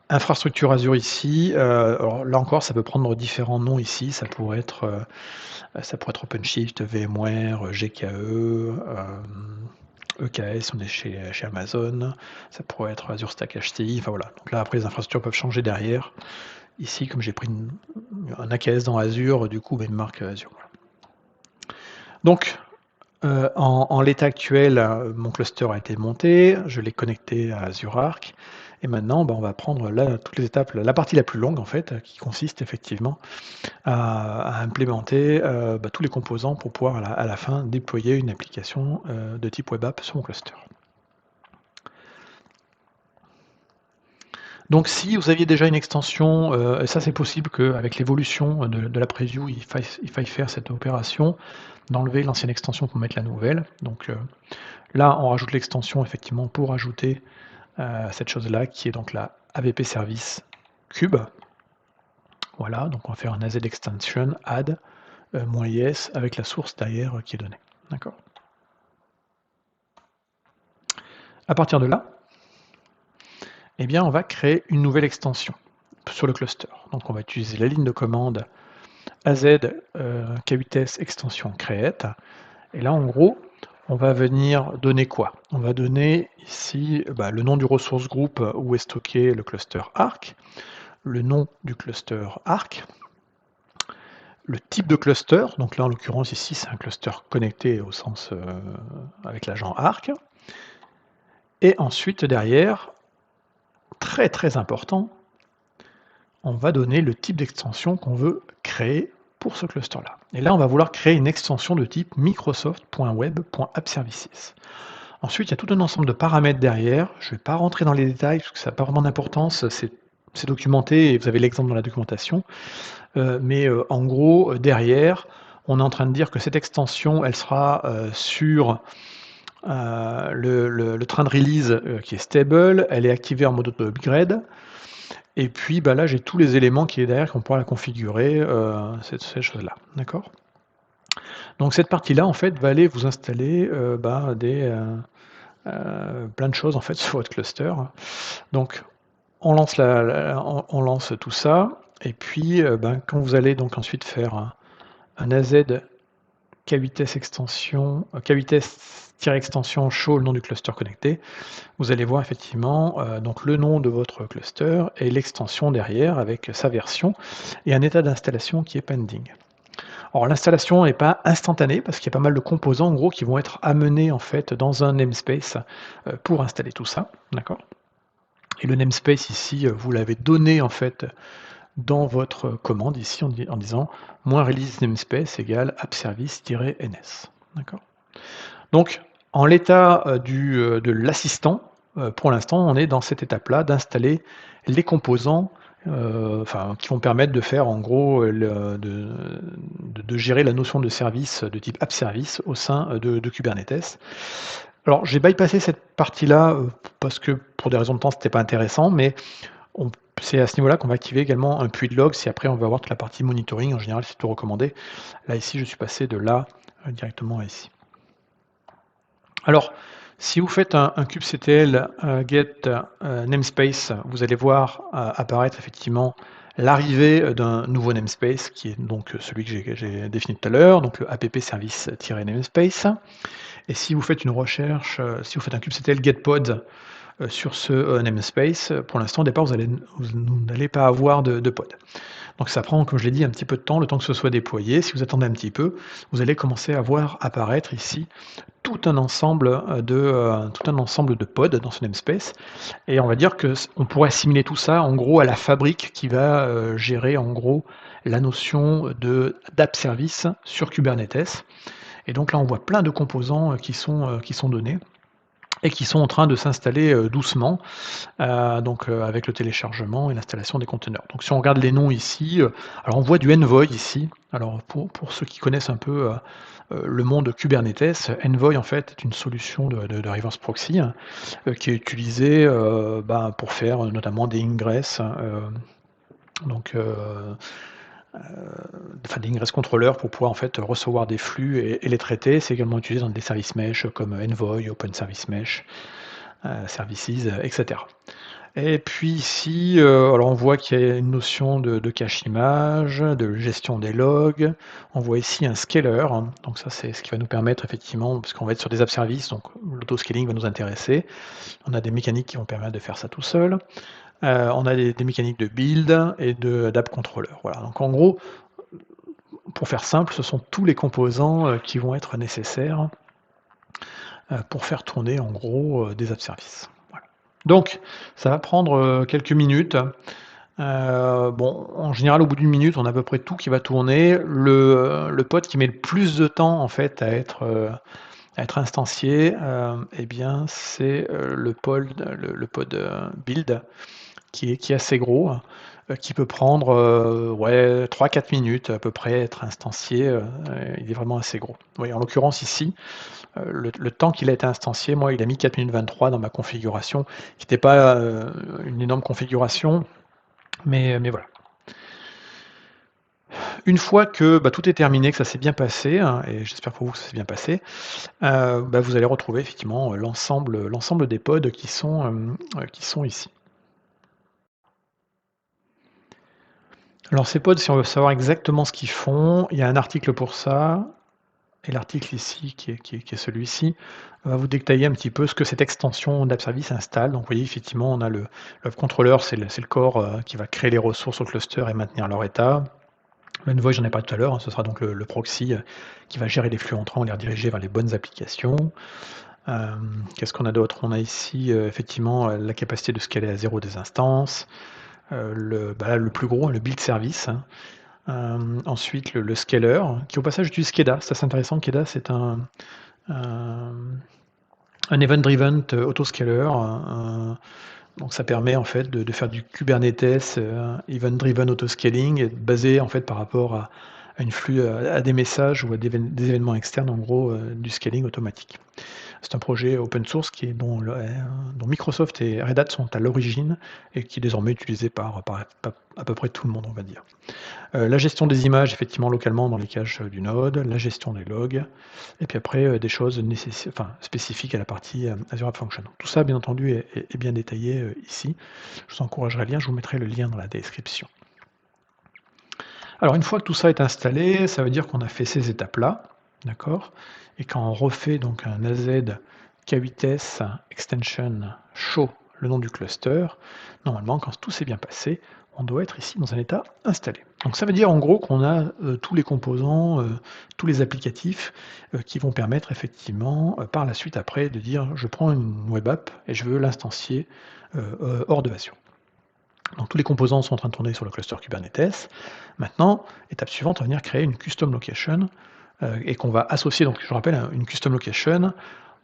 Infrastructure Azure ici, alors là encore, ça peut prendre différents noms ici. Ça pourrait être OpenShift, VMware, GKE, EKS, on est chez Amazon. Ça pourrait être Azure Stack HCI, enfin voilà. Donc là, après, les infrastructures peuvent changer derrière. Ici, comme j'ai pris un AKS dans Azure, du coup, ben, il me marque Azure. Voilà. Donc, en l'état actuel, mon cluster a été monté, je l'ai connecté à Azure Arc, et maintenant, on va prendre là toutes les étapes, la partie la plus longue en fait, qui consiste effectivement à implémenter tous les composants pour pouvoir à la fin déployer une application de type web app sur mon cluster. Donc si vous aviez déjà une extension, et ça c'est possible qu'avec l'évolution de la preview, il faille faire cette opération, d'enlever l'ancienne extension pour mettre la nouvelle. Donc là, on rajoute l'extension effectivement pour ajouter cette chose-là qui est donc la AVP Service Cube. Voilà, donc on va faire un AZ Extension add -is avec la source derrière qui est donnée. D'accord. À partir de là, eh bien, on va créer une nouvelle extension sur le cluster. Donc on va utiliser la ligne de commande AZ K8S extension create. Et là, en gros, on va venir donner quoi? On va donner ici le nom du ressource groupe où est stocké le cluster Arc, le nom du cluster Arc, le type de cluster, donc là en l'occurrence ici c'est un cluster connecté au sens avec l'agent Arc, et ensuite derrière, très très important, on va donner le type d'extension qu'on veut créer pour ce cluster-là. Et là, on va vouloir créer une extension de type microsoft.web.appservices. Ensuite, il y a tout un ensemble de paramètres derrière. Je ne vais pas rentrer dans les détails parce que ça n'a pas vraiment d'importance. C'est documenté et vous avez l'exemple dans la documentation. Mais en gros, derrière, on est en train de dire que cette extension, elle sera sur le train de release qui est stable. Elle est activée en mode auto-upgrade. Et puis là, j'ai tous les éléments qui est derrière qu'on pourra la configurer, ces choses-là. D'accord? Donc cette partie-là, en fait, va aller vous installer plein de choses en fait sur votre cluster. Donc on lance, on lance tout ça, et puis quand vous allez donc ensuite faire un AZ K8S extension, K8S-extension show le nom du cluster connecté, vous allez voir effectivement donc le nom de votre cluster et l'extension derrière avec sa version et un état d'installation qui est pending. Alors l'installation n'est pas instantanée parce qu'il y a pas mal de composants en gros qui vont être amenés en fait dans un namespace pour installer tout ça, d'accord? Et le namespace ici, vous l'avez donné en fait dans votre commande ici en disant -release namespace égale appservice-ns. D'accord. Donc en l'état de l'assistant, pour l'instant on est dans cette étape-là d'installer les composants qui vont permettre de faire en gros de gérer la notion de service de type app service au sein de Kubernetes. Alors j'ai bypassé cette partie-là parce que pour des raisons de temps c'était pas intéressant, mais c'est à ce niveau-là qu'on va activer également un puits de log si après on veut avoir toute la partie monitoring. En général c'est tout recommandé. Là ici je suis passé de là directement à ici. Alors Si vous faites un kubectl get namespace, vous allez voir apparaître effectivement l'arrivée d'un nouveau namespace qui est donc celui que j'ai défini tout à l'heure, donc le app service-namespace. Et si vous faites une recherche, si vous faites un kubectl get pod sur ce namespace, pour l'instant au départ vous n'allez pas avoir de pod. Donc ça prend, comme je l'ai dit, un petit peu de temps, le temps que ce soit déployé. Si vous attendez un petit peu, vous allez commencer à voir apparaître ici tout un ensemble de pods dans ce namespace. Et on va dire que on pourrait assimiler tout ça en gros à la fabrique qui va gérer en gros la notion d'app service sur Kubernetes. Et donc là on voit plein de composants qui sont donnés et qui sont en train de s'installer doucement, avec le téléchargement et l'installation des conteneurs. Donc si on regarde les noms ici, alors on voit du Envoy ici. Alors pour ceux qui connaissent un peu le monde Kubernetes, Envoy en fait est une solution de reverse proxy qui est utilisée pour faire notamment des ingress, donc des ingress contrôleurs pour pouvoir en fait recevoir des flux et les traiter. C'est également utilisé dans des services mesh comme Envoy, Open Service Mesh, Services, etc. Et puis ici, alors on voit qu'il y a une notion de cache image, de gestion des logs. On voit ici un scaler, hein. Donc ça c'est ce qui va nous permettre effectivement, parce qu'on va être sur des app services, donc l'autoscaling va nous intéresser. On a des mécaniques qui vont permettre de faire ça tout seul. On a des mécaniques de build et d'app controller. Voilà. Donc en gros, pour faire simple, ce sont tous les composants qui vont être nécessaires pour faire tourner en gros des app services. Voilà. Donc ça va prendre quelques minutes. Bon, en général, au bout d'une minute, on a à peu près tout qui va tourner. Le pod qui met le plus de temps en fait à être instancié, eh bien, c'est le pod build qui est assez gros, qui peut prendre ouais, 3-4 minutes à peu près, être instancié. Il est vraiment assez gros. Oui, en l'occurrence ici, le temps qu'il a été instancié, moi, il a mis 4 minutes 23 dans ma configuration, qui n'était pas une énorme configuration, mais voilà. Une fois que tout est terminé, que ça s'est bien passé, hein, et j'espère pour vous que ça s'est bien passé, vous allez retrouver effectivement l'ensemble des pods qui sont ici. Alors ces pods, si on veut savoir exactement ce qu'ils font, il y a un article pour ça, et l'article ici, qui est celui-ci, va vous détailler un petit peu ce que cette extension d'app service installe. Donc vous voyez, effectivement, on a le contrôleur, c'est le corps qui va créer les ressources au cluster et maintenir leur état. L'envoy, j'en ai parlé tout à l'heure, hein, ce sera donc le proxy qui va gérer les flux entrants et les rediriger vers les bonnes applications. Qu'est-ce qu'on a d'autre? On a ici effectivement la capacité de scaler à 0 des instances, le plus gros, le build service, hein. Ensuite le scaler, qui au passage utilise Keda. C'est assez intéressant. Keda, c'est un event-driven autoscaler. Donc ça permet en fait de faire du Kubernetes event-driven autoscaling, basé en fait par rapport à une flux, à des messages ou à des événements externes, en gros du scaling automatique. C'est un projet open source dont Microsoft et Red Hat sont à l'origine et qui est désormais utilisé par à peu près tout le monde, on va dire. La gestion des images, effectivement, localement dans les caches du node, la gestion des logs, et puis après des choses spécifiques à la partie Azure App Function. Tout ça, bien entendu, est bien détaillé ici. Je vous encouragerai à lire, je vous mettrai le lien dans la description. Alors, une fois que tout ça est installé, ça veut dire qu'on a fait ces étapes-là, d'accord? Et quand on refait donc un AZ K8s extension show le nom du cluster, normalement, quand tout s'est bien passé, on doit être ici dans un état installé. Donc ça veut dire en gros qu'on a tous les composants, tous les applicatifs qui vont permettre effectivement par la suite après de dire je prends une web app et je veux l'instancier hors de Azure. Donc tous les composants sont en train de tourner sur le cluster Kubernetes. Maintenant, étape suivante, on va venir créer une custom location et qu'on va associer, donc je rappelle, une custom location,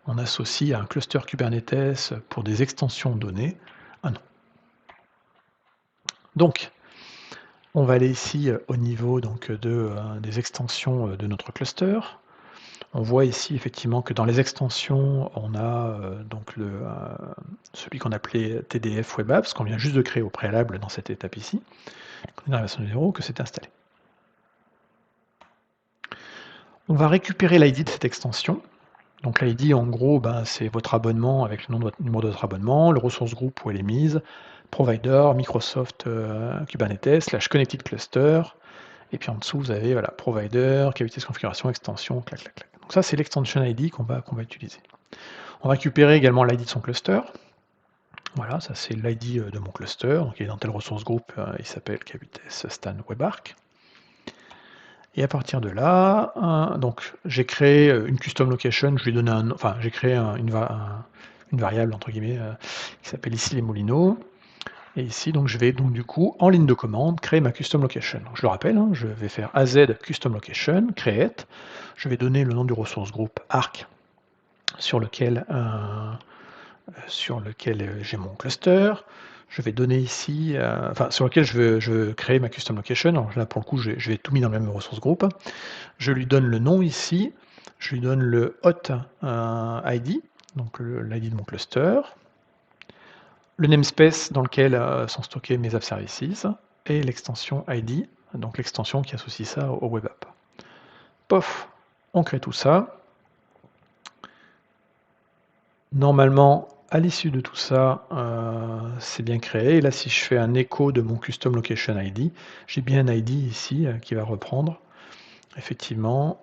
on associe à un cluster Kubernetes pour des extensions données un nom. Donc, on va aller ici au niveau donc, des extensions de notre cluster. On voit ici effectivement que dans les extensions, on a donc celui qu'on appelait TDF Web Apps, qu'on vient juste de créer au préalable dans cette étape ici. On est dans la version 0 que c'est installé. On va récupérer l'ID de cette extension. Donc l'ID, en gros, ben, c'est votre abonnement avec le nom de votre numéro de votre abonnement, le ressource group où elle est mise, provider, Microsoft Kubernetes, /connected cluster, et puis en dessous, vous avez voilà, provider, cavité de configuration, extension, clac, clac, clac. Donc ça, c'est l'extension ID qu'on va utiliser. On va récupérer également l'ID de son cluster. Voilà, ça c'est l'ID de mon cluster, donc il est dans tel ressource group, il s'appelle KVTS Stan WebArc. Et à partir de là, donc j'ai créé une custom location, je lui ai donné enfin j'ai créé une variable entre guillemets qui s'appelle ici les Moulineaux. Et ici donc je vais donc du coup en ligne de commande créer ma custom location. Donc, je le rappelle, hein, je vais faire az custom location create. Je vais donner le nom du ressource group arc sur lequel j'ai mon cluster. Je vais donner ici, enfin sur lequel je veux créer ma custom location. Alors là pour le coup je vais tout mis dans le même ressource group. Je lui donne le nom ici, je lui donne le hot ID, donc l'ID de mon cluster, le namespace dans lequel sont stockés mes app services, et l'extension ID, donc l'extension qui associe ça au web app. Pof, on crée tout ça. Normalement, à l'issue de tout ça, c'est bien créé. Et là, si je fais un écho de mon custom location ID, j'ai bien un ID ici qui va reprendre. Effectivement,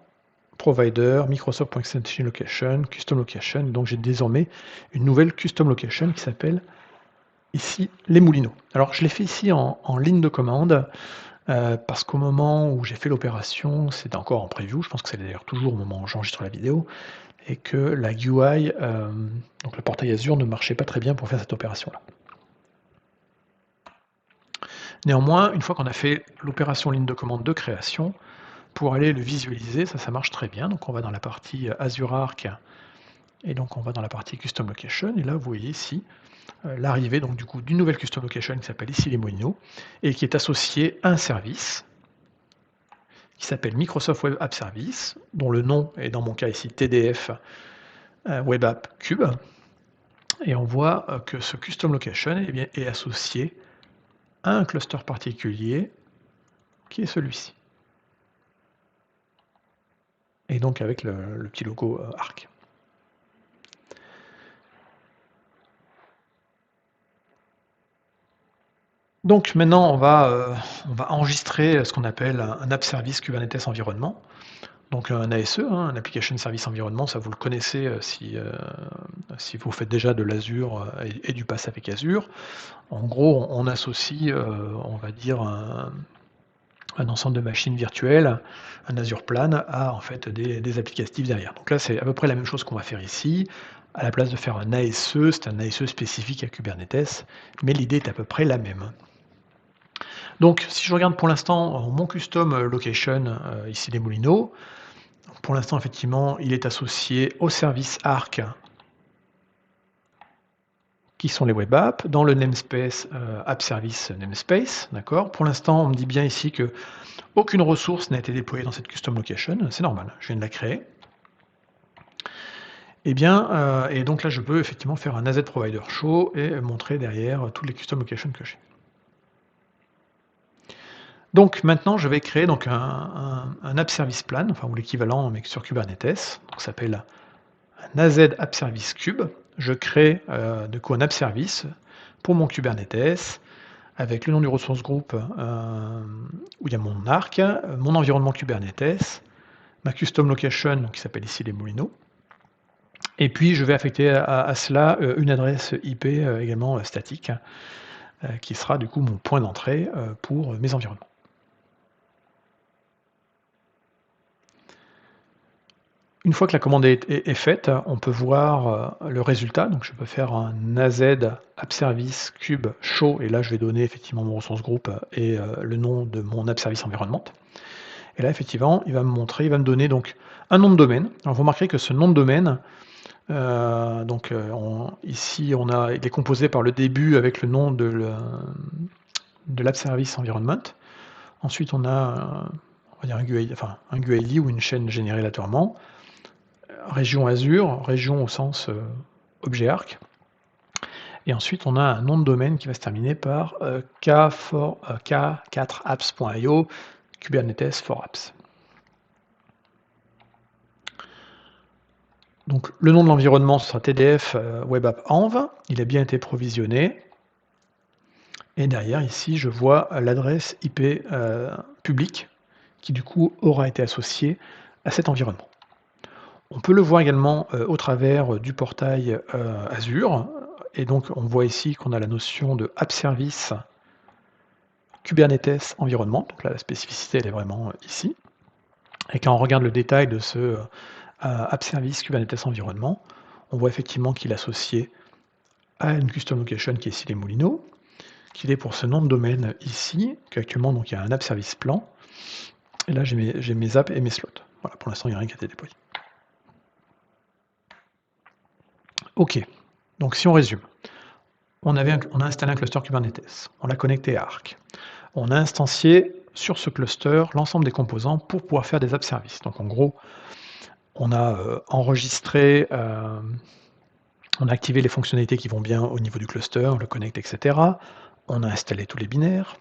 provider, Microsoft.extension location, custom location. Donc j'ai désormais une nouvelle custom location qui s'appelle ici les Moulineaux. Alors je l'ai fait ici en ligne de commande parce qu'au moment où j'ai fait l'opération, c'était encore en preview, je pense que c'est d'ailleurs toujours au moment où j'enregistre la vidéo, et que la UI, donc le portail Azure, ne marchait pas très bien pour faire cette opération-là. Néanmoins, une fois qu'on a fait l'opération ligne de commande de création, pour aller le visualiser, ça marche très bien. Donc on va dans la partie Azure Arc, et donc on va dans la partie Custom Location, et là vous voyez ici l'arrivée donc du coup d'une nouvelle Custom Location qui s'appelle ici les Moulineaux, et qui est associée à un service qui s'appelle Microsoft Web App Service, dont le nom est dans mon cas ici TDF Web App Cube. Et on voit que ce custom location eh bien, est associé à un cluster particulier qui est celui-ci. Et donc avec le petit logo Arc. Donc maintenant on va enregistrer ce qu'on appelle un App Service Kubernetes Environnement. Donc un ASE, un Application Service Environment, ça vous le connaissez si vous faites déjà de l'Azure et du PaaS avec Azure. En gros, on associe, on va dire, un ensemble de machines virtuelles, un Azure Plane, à en fait des applicatifs derrière. Donc là, c'est à peu près la même chose qu'on va faire ici. À la place de faire un ASE, c'est un ASE spécifique à Kubernetes, mais l'idée est à peu près la même. Donc, si je regarde pour l'instant mon custom location, ici les Moulineaux, pour l'instant, effectivement, il est associé au service Arc, qui sont les web apps, dans le namespace app service namespace, d'accord. Pour l'instant, on me dit bien ici que aucune ressource n'a été déployée dans cette custom location, c'est normal, je viens de la créer. Et bien, et donc là, je peux effectivement faire un AZ provider show et montrer derrière toutes les custom locations que j'ai. Donc maintenant, je vais créer donc un app service plan, enfin ou l'équivalent mais sur Kubernetes. Donc ça s'appelle un AZ app service cube. Je crée de coup un app service pour mon Kubernetes avec le nom du ressource group où il y a mon arc, mon environnement Kubernetes, ma custom location donc, qui s'appelle ici les Moulineaux. Et puis je vais affecter à cela une adresse IP également statique qui sera du coup mon point d'entrée pour mes environnements. Une fois que la commande est faite, on peut voir le résultat. Donc je peux faire un AZ app service cube show, et là je vais donner effectivement mon ressource group et le nom de mon app service environnement. Et là effectivement, il va me montrer, il va me donner donc un nom de domaine. Alors vous remarquerez que ce nom de domaine, ici il est composé par le début avec le nom de l'app service environment. Ensuite on a on va dire un GUID ou une chaîne générée aléatoirement. Région Azure, région au sens objet arc. Et ensuite, on a un nom de domaine qui va se terminer par k4apps.io, Kubernetes for apps. Donc le nom de l'environnement, ce sera TDF Web App Env. Il a bien été provisionné. Et derrière, ici, je vois l'adresse IP publique qui, du coup, aura été associée à cet environnement. On peut le voir également au travers du portail Azure. Et donc, on voit ici qu'on a la notion de App Service Kubernetes Environnement. Donc là, la spécificité, elle est vraiment ici. Et quand on regarde le détail de ce App Service Kubernetes Environnement, on voit effectivement qu'il est associé à une custom location qui est ici les Moulineaux, qu'il est pour ce nom de domaine ici, qu'actuellement donc il y a un app service plan. Et là, j'ai mes apps et mes slots. Voilà, pour l'instant, il n'y a rien qui a été déployé. OK. Donc, si on résume, on a installé un cluster Kubernetes. On l'a connecté à Arc. On a instancié sur ce cluster l'ensemble des composants pour pouvoir faire des app services. Donc, en gros, on a enregistré, on a activé les fonctionnalités qui vont bien au niveau du cluster, le connect, etc. On a installé tous les binaires.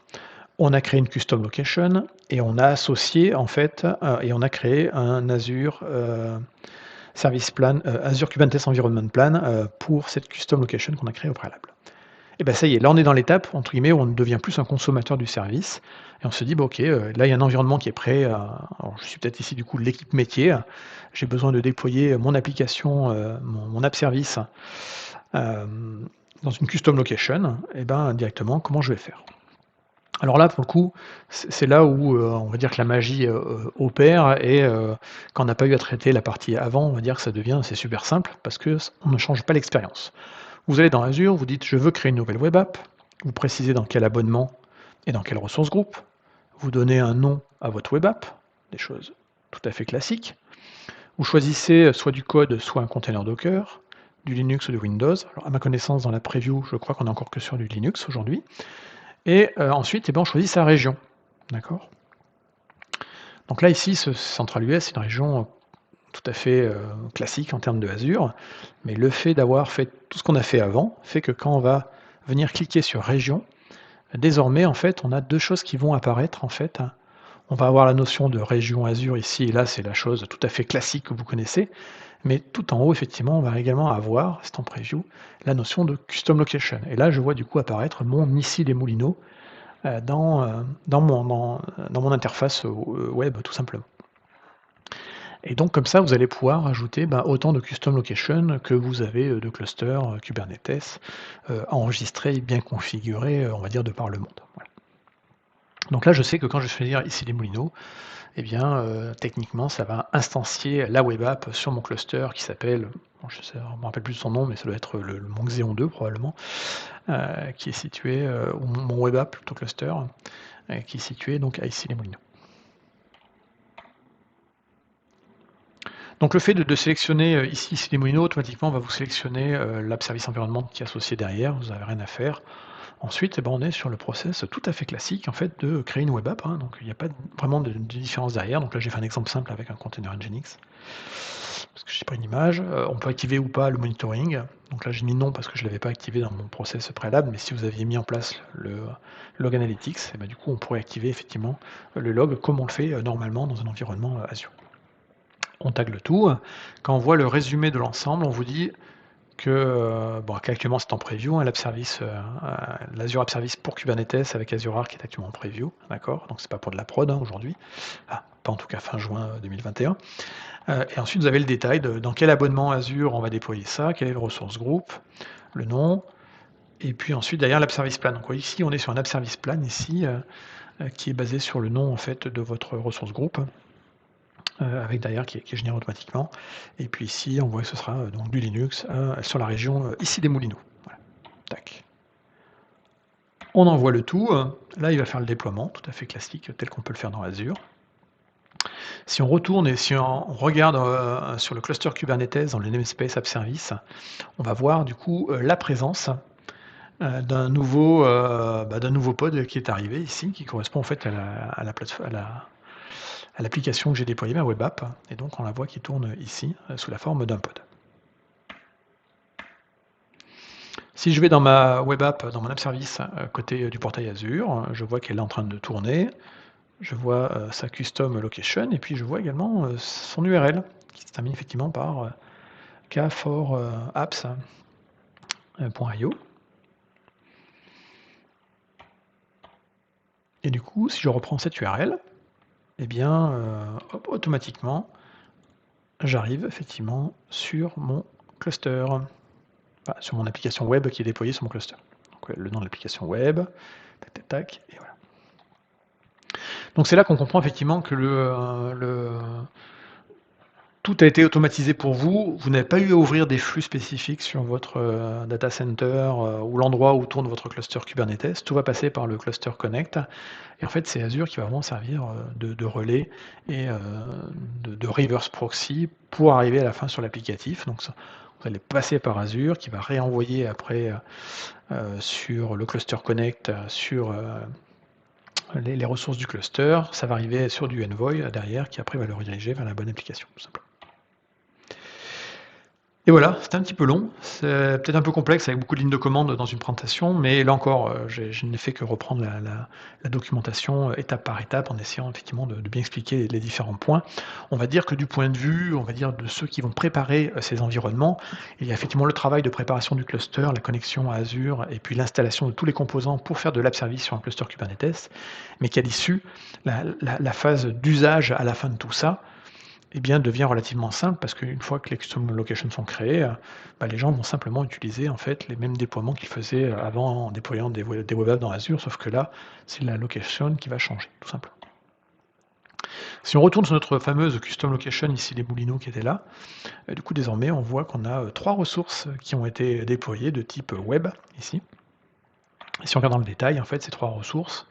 On a créé une custom location et on a associé en fait et on a créé un Azure Service Plan, Azure Kubernetes Environment Plan pour cette custom location qu'on a créée au préalable. Et bien ça y est, là on est dans l'étape entre guillemets où on ne devient plus un consommateur du service et on se dit bah, ok, là il y a un environnement qui est prêt. Alors je suis peut-être ici du coup l'équipe métier. J'ai besoin de déployer mon application, mon app service dans une custom location. Et ben directement comment je vais faire. Alors là, pour le coup, c'est là où, on va dire que la magie, opère et quand on n'a pas eu à traiter la partie avant, on va dire que ça devient c'est super simple parce que on ne change pas l'expérience. Vous allez dans Azure, vous dites: «Je veux créer une nouvelle web app», vous précisez dans quel abonnement et dans quelle ressource groupe, vous donnez un nom à votre web app, des choses tout à fait classiques. Vous choisissez soit du code, soit un container Docker, du Linux ou du Windows. Alors à ma connaissance, dans la preview, je crois qu'on est encore que sur du Linux aujourd'hui. Et ensuite, eh ben, on choisit sa région. D'accord? Donc là, ici, ce Central US, c'est une région tout à fait classique en termes de Azure, mais le fait d'avoir fait tout ce qu'on a fait avant fait que quand on va venir cliquer sur région, désormais, en fait, on a deux choses qui vont apparaître. En fait, on va avoir la notion de région Azure ici, et là, c'est la chose tout à fait classique que vous connaissez, mais tout en haut, effectivement, on va également avoir, c'est en preview, la notion de custom location. Et là, je vois du coup apparaître mon ici des Moulineaux dans mon interface web, tout simplement. Et donc comme ça, vous allez pouvoir ajouter autant de custom location que vous avez de clusters Kubernetes enregistrés et bien configurés, on va dire, de par le monde. Voilà. Donc là, je sais que quand je vais choisir ici les Moulineaux, eh bien, techniquement, ça va instancier la web app sur mon cluster qui s'appelle, bon, je ne me rappelle plus de son nom, mais ça doit être le mon Xeon 2 probablement, qui est situé, ou mon web app, plutôt cluster, qui est situé donc à Issy-les-Moulineaux. Donc le fait de sélectionner ici Issy-les-Moulineaux, automatiquement, on va vous sélectionner l'app service environnement qui est associé derrière, vous n'avez rien à faire. Ensuite, eh ben, on est sur le process tout à fait classique en fait de créer une web app, hein, donc il n'y a pas vraiment de différence derrière. Donc là, j'ai fait un exemple simple avec un container Nginx, parce que je n'ai pas une image. On peut activer ou pas le monitoring. Donc là, j'ai mis non parce que je ne l'avais pas activé dans mon process préalable, mais si vous aviez mis en place le log analytics, eh ben, du coup, on pourrait activer effectivement le log comme on le fait normalement dans un environnement Azure. On tag le tout. Quand on voit le résumé de l'ensemble, on vous dit que qu'actuellement c'est en preview, hein, l'Azure App Service pour Kubernetes avec Azure Arc est actuellement en preview, d'accord? Donc c'est pas pour de la prod aujourd'hui, pas en tout cas fin juin 2021. Et ensuite vous avez le détail de dans quel abonnement Azure on va déployer ça, quel est le ressource group, le nom, et puis ensuite derrière l'App Service Plan. Donc ici on est sur un App Service Plan ici qui est basé sur le nom en fait de votre ressource group. Avec derrière qui est généré automatiquement. Et puis ici, on voit que ce sera donc du Linux sur la région ici des Moulineaux. Voilà. Tac. On envoie le tout. Là, il va faire le déploiement, tout à fait classique, tel qu'on peut le faire dans Azure. Si on retourne et si on regarde sur le cluster Kubernetes dans le namespace App Service, on va voir du coup la présence d'un nouveau pod qui est arrivé ici, qui correspond en fait à la plateforme, à l'application que j'ai déployée, ma web app, et donc on la voit qui tourne ici, sous la forme d'un pod. Si je vais dans ma web app, dans mon app service, côté du portail Azure, je vois qu'elle est en train de tourner, je vois sa custom location, et puis je vois également son URL, qui se termine effectivement par K for apps.io. Et du coup, si je reprends cette URL, eh bien, hop, automatiquement, j'arrive effectivement sur mon cluster, enfin, sur mon application web qui est déployée sur mon cluster. Donc, le nom de l'application web, tac, tac, tac, et voilà. Donc c'est là qu'on comprend effectivement que tout a été automatisé pour vous. Vous n'avez pas eu à ouvrir des flux spécifiques sur votre data center ou l'endroit où tourne votre cluster Kubernetes. Tout va passer par le cluster Connect. Et en fait, c'est Azure qui va vraiment servir de relais et de reverse proxy pour arriver à la fin sur l'applicatif. Donc, vous allez passer par Azure qui va réenvoyer après sur le cluster Connect, sur les ressources du cluster. Ça va arriver sur du Envoy derrière qui après va le rediriger vers la bonne application, tout simplement. Et voilà, c'était un petit peu long, c'est peut-être un peu complexe avec beaucoup de lignes de commande dans une présentation, mais là encore, je n'ai fait que reprendre la documentation étape par étape en essayant effectivement de bien expliquer les différents points. On va dire que du point de vue, on va dire de ceux qui vont préparer ces environnements, il y a effectivement le travail de préparation du cluster, la connexion à Azure et puis l'installation de tous les composants pour faire de l'app service sur un cluster Kubernetes, mais qu'à l'issue, la phase d'usage à la fin de tout ça, eh bien, devient relativement simple parce qu'une fois que les custom locations sont créées, les gens vont simplement utiliser en fait les mêmes déploiements qu'ils faisaient avant en déployant des web apps dans Azure, sauf que là, c'est la location qui va changer, tout simplement. Si on retourne sur notre fameuse custom location, ici les moulineaux qui étaient là, du coup désormais on voit qu'on a 3 ressources qui ont été déployées de type web, ici. Et si on regarde dans le détail, en fait, ces 3 ressources,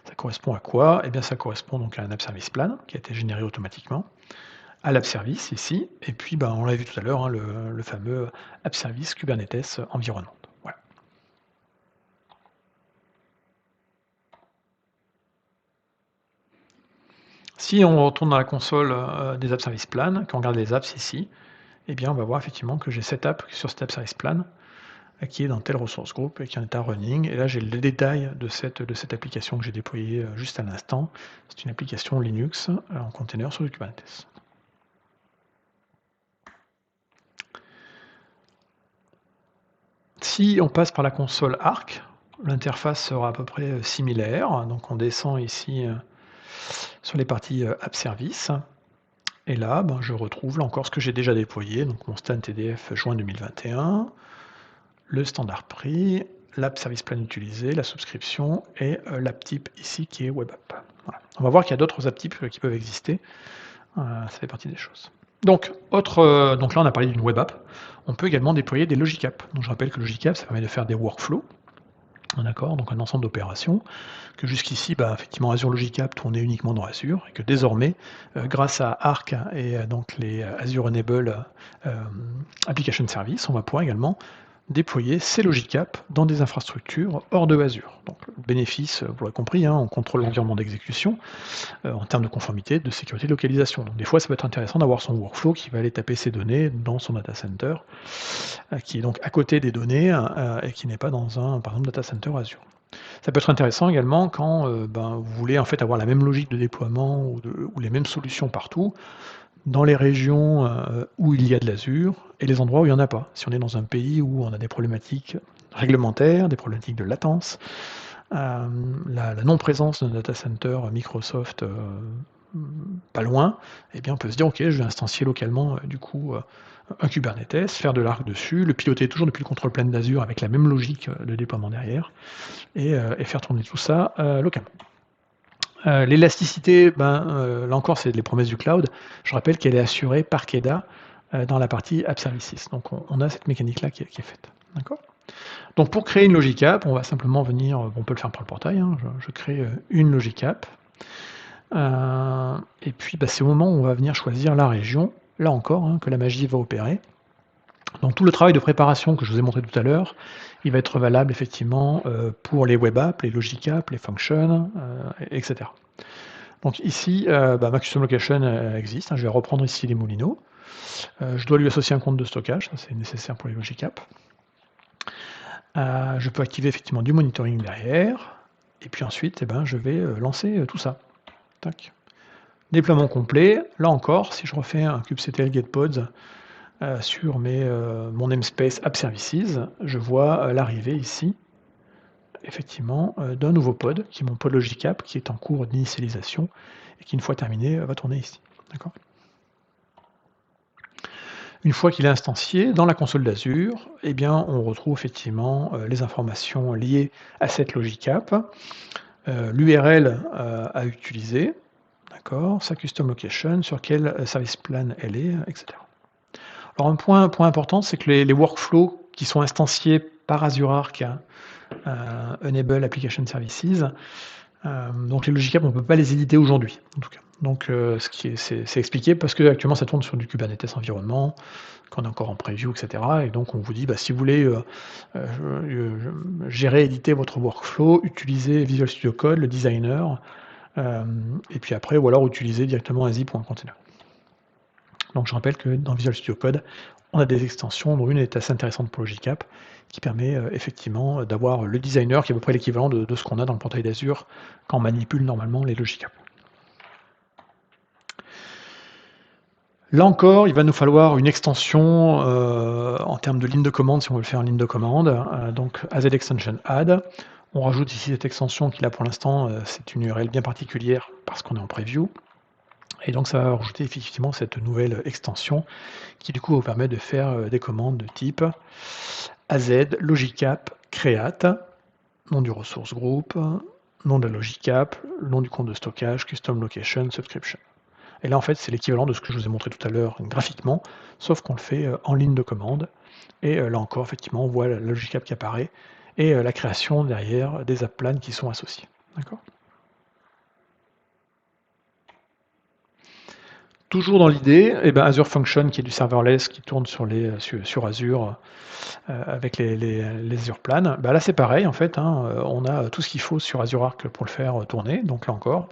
ça correspond à quoi? Eh bien, ça correspond donc à un app service plan qui a été généré automatiquement, à l'app service ici, et puis on l'a vu tout à l'heure, hein, le fameux app service Kubernetes environnement. Voilà. Si on retourne dans la console des app service plan, qu'on regarde les apps ici, eh bien on va voir effectivement que j'ai cette app sur cet app service plan qui est dans telle ressource group et qui est en état running. Et là j'ai le détail de cette application que j'ai déployée juste à l'instant. C'est une application Linux en container sur du Kubernetes. Si on passe par la console Arc, l'interface sera à peu près similaire. Donc on descend ici sur les parties app service. Et là, je retrouve là encore ce que j'ai déjà déployé, donc mon stand TDF juin 2021, le standard prix, l'app service plan utilisé, la souscription et l'app type ici qui est web app. Voilà. On va voir qu'il y a d'autres app types qui peuvent exister. Ça fait partie des choses. Donc, donc là, on a parlé d'une web app. On peut également déployer des logic apps. Donc, je rappelle que logic app, ça permet de faire des workflows. D'accord, donc un ensemble d'opérations que jusqu'ici, effectivement, Azure Logic App tournait uniquement dans Azure et que désormais, grâce à Arc et donc les Azure Enable Application Service, on va pouvoir également déployer ces Logic Apps dans des infrastructures hors de Azure. Donc le bénéfice, vous l'aurez compris, hein, on contrôle l'environnement d'exécution en termes de conformité, de sécurité, de localisation. Donc des fois, ça peut être intéressant d'avoir son workflow qui va aller taper ses données dans son data center, qui est donc à côté des données et qui n'est pas dans un, par exemple, data center Azure. Ça peut être intéressant également quand vous voulez en fait avoir la même logique de déploiement ou les mêmes solutions partout, dans les régions où il y a de l'Azure et les endroits où il n'y en a pas. Si on est dans un pays où on a des problématiques réglementaires, des problématiques de latence, la non-présence d'un data center Microsoft pas loin, eh bien on peut se dire ok, je vais instancier localement du coup un Kubernetes, faire de l'Arc dessus, le piloter toujours depuis le contrôle plane d'Azure avec la même logique de déploiement derrière, et faire tourner tout ça localement. L'élasticité, là encore, c'est les promesses du cloud. Je rappelle qu'elle est assurée par KEDA dans la partie App Services. Donc on a cette mécanique-là qui est faite. D'accord ? Donc pour créer une logic app, on va simplement venir, on peut le faire par le portail, hein, je crée une logic app. Et puis c'est au moment où on va venir choisir la région, là encore, hein, que la magie va opérer. Donc tout le travail de préparation que je vous ai montré tout à l'heure, il va être valable effectivement pour les web apps, les logic apps, les functions, etc. Donc ici, ma custom location existe, hein, je vais reprendre ici les moulineaux. Je dois lui associer un compte de stockage, ça c'est nécessaire pour les logic apps. Je peux activer effectivement du monitoring derrière, et puis ensuite je vais lancer tout ça. Tac. Déploiement complet, là encore, si je refais un kubectl getpods sur mon namespace App Services, je vois l'arrivée ici, effectivement, d'un nouveau pod, qui est mon pod Logicap, qui est en cours d'initialisation et qui, une fois terminé, va tourner ici. D'accord ? Une fois qu'il est instancié, dans la console d'Azure, eh bien, on retrouve effectivement les informations liées à cette Logicap, l'URL à utiliser, d'accord, sa custom location, sur quel service plan elle est, etc. Alors un point important, c'est que les workflows qui sont instanciés par Azure Arc, Enable Application Services, donc les Logicap, on ne peut pas les éditer aujourd'hui, en tout cas. Donc c'est expliqué parce qu'actuellement ça tourne sur du Kubernetes environnement, qu'on est encore en preview, etc. Et donc on vous dit, si vous voulez gérer, éditer votre workflow, utilisez Visual Studio Code, le designer, et puis après, ou alors utiliser directement un zip ou un container. Donc je rappelle que dans Visual Studio Code, on a des extensions, dont une est assez intéressante pour Logicap, qui permet effectivement d'avoir le designer, qui est à peu près l'équivalent de ce qu'on a dans le portail d'Azure quand on manipule normalement les Logicap. Là encore, il va nous falloir une extension en termes de ligne de commande, si on veut le faire en ligne de commande, donc AZ Extension Add. On rajoute ici cette extension qui là pour l'instant, c'est une URL bien particulière parce qu'on est en preview. Et donc ça va rajouter effectivement cette nouvelle extension qui du coup vous permet de faire des commandes de type AZ Logicap create, nom du resource group, nom de la Logicap, nom du compte de stockage, custom location, subscription. Et là en fait c'est l'équivalent de ce que je vous ai montré tout à l'heure graphiquement, sauf qu'on le fait en ligne de commande. Et là encore effectivement on voit la Logicap qui apparaît et la création derrière des app plans qui sont associés. D'accord ? Toujours dans l'idée, Azure Function, qui est du serverless, qui tourne sur Azure avec les Azure Plans, là c'est pareil en fait, on a tout ce qu'il faut sur Azure Arc pour le faire tourner, donc là encore,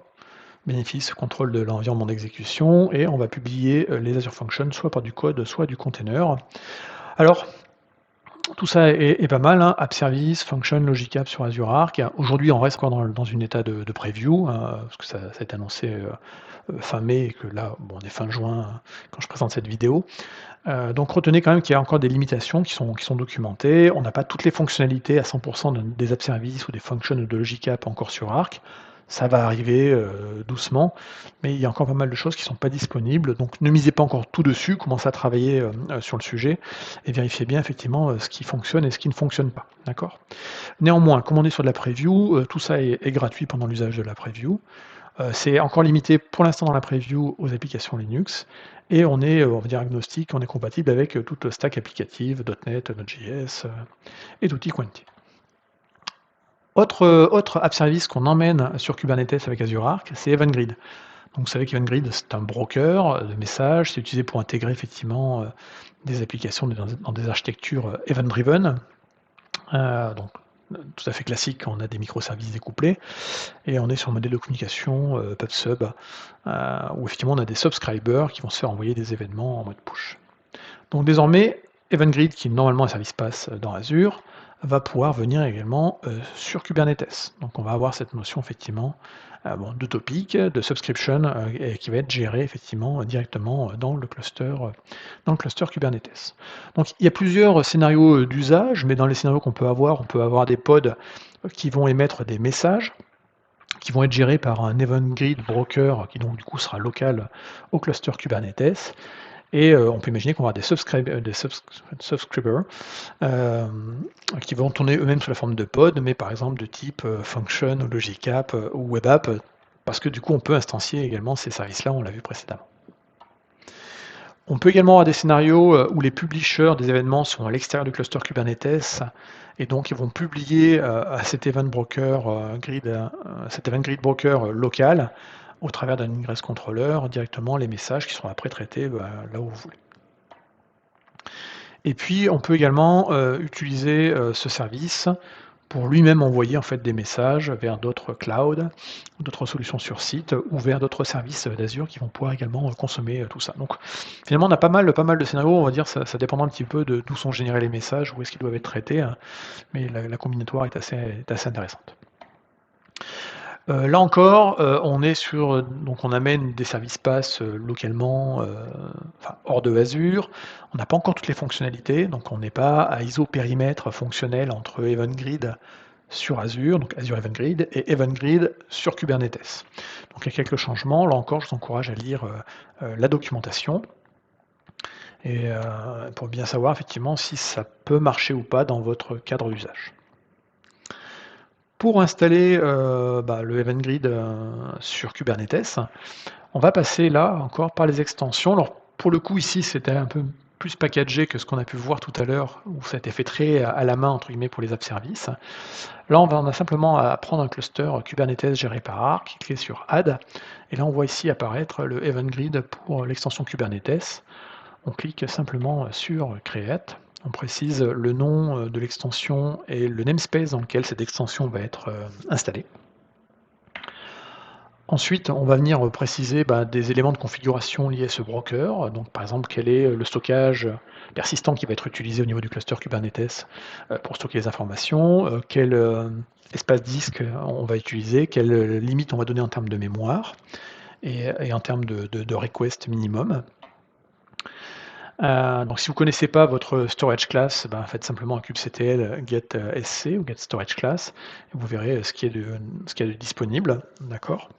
bénéfice, contrôle de l'environnement d'exécution, et on va publier les Azure Functions soit par du code, soit du container. Alors, tout ça est pas mal, App Service, Function, Logicap sur Azure Arc. Aujourd'hui, on reste encore dans une état de preview, parce que ça a été annoncé fin mai, et que là, on est fin juin quand je présente cette vidéo. Donc retenez quand même qu'il y a encore des limitations qui sont documentées. On n'a pas toutes les fonctionnalités à 100% des App Services ou des Functions de Logicap encore sur Arc. Ça va arriver doucement, mais il y a encore pas mal de choses qui ne sont pas disponibles. Donc ne misez pas encore tout dessus, commencez à travailler sur le sujet et vérifiez bien effectivement ce qui fonctionne et ce qui ne fonctionne pas. D'accord ? Néanmoins, comme on est sur de la preview, tout ça est gratuit pendant l'usage de la preview. C'est encore limité pour l'instant dans la preview aux applications Linux. Et on est, on va dire, agnostique, on est compatible avec toute stack applicative, .NET, Node.js et d'outils Quanti. Autre app service qu'on emmène sur Kubernetes avec Azure Arc, c'est EventGrid. Donc vous savez qu'EventGrid, c'est un broker de messages, c'est utilisé pour intégrer effectivement des applications dans des architectures event-driven. Donc tout à fait classique quand on a des microservices découplés, et on est sur un modèle de communication PubSub, où effectivement on a des subscribers qui vont se faire envoyer des événements en mode push. Donc désormais, EventGrid, qui est normalement un service PaaS dans Azure, va pouvoir venir également sur Kubernetes. Donc on va avoir cette notion effectivement de topic, de subscription, qui va être géré effectivement directement dans le cluster Kubernetes. Donc il y a plusieurs scénarios d'usage, mais dans les scénarios qu'on peut avoir, on peut avoir des pods qui vont émettre des messages, qui vont être gérés par un EventGrid broker, qui donc du coup sera local au cluster Kubernetes. Et on peut imaginer qu'on va avoir des subscribers qui vont tourner eux-mêmes sous la forme de pod, mais par exemple de type Function, ou Logicap ou Web App, parce que du coup on peut instancier également ces services-là, on l'a vu précédemment. On peut également avoir des scénarios où les publishers des événements sont à l'extérieur du cluster Kubernetes, et donc ils vont publier à cet event grid broker local, au travers d'un ingress controller, directement les messages qui seront après traités là où vous voulez. Et puis on peut également utiliser ce service pour lui-même envoyer en fait des messages vers d'autres clouds, d'autres solutions sur site, ou vers d'autres services d'Azure qui vont pouvoir également consommer tout ça. Donc finalement on a pas mal de scénarios, on va dire, ça dépendra un petit peu de d'où sont générés les messages, où est-ce qu'ils doivent être traités, mais la combinatoire est assez intéressante. Là encore, on est sur, donc on amène des services PaaS, localement, enfin hors de Azure. On n'a pas encore toutes les fonctionnalités, donc on n'est pas à isopérimètre fonctionnel entre EventGrid sur Azure, donc Azure Event Grid et Event Grid sur Kubernetes. Donc il y a quelques changements. Là encore, je vous encourage à lire la documentation et pour bien savoir effectivement si ça peut marcher ou pas dans votre cadre d'usage. Pour installer le Event Grid sur Kubernetes, on va passer là encore par les extensions. Alors pour le coup ici c'était un peu plus packagé que ce qu'on a pu voir tout à l'heure où ça a été fait très à la main entre guillemets pour les app services. Là on a simplement à prendre un cluster Kubernetes géré par Arc, cliquer sur Add et là on voit ici apparaître le Event Grid pour l'extension Kubernetes. On clique simplement sur Create. On précise le nom de l'extension et le namespace dans lequel cette extension va être installée. Ensuite, on va venir préciser des éléments de configuration liés à ce broker. Donc, par exemple, quel est le stockage persistant qui va être utilisé au niveau du cluster Kubernetes pour stocker les informations, quel espace disque on va utiliser, quelle limite on va donner en termes de mémoire et en termes de request minimum. Donc si vous ne connaissez pas votre storage class, faites simplement un kubectl get sc ou get storage class, et vous verrez ce qu'il y a de disponible, d'accord.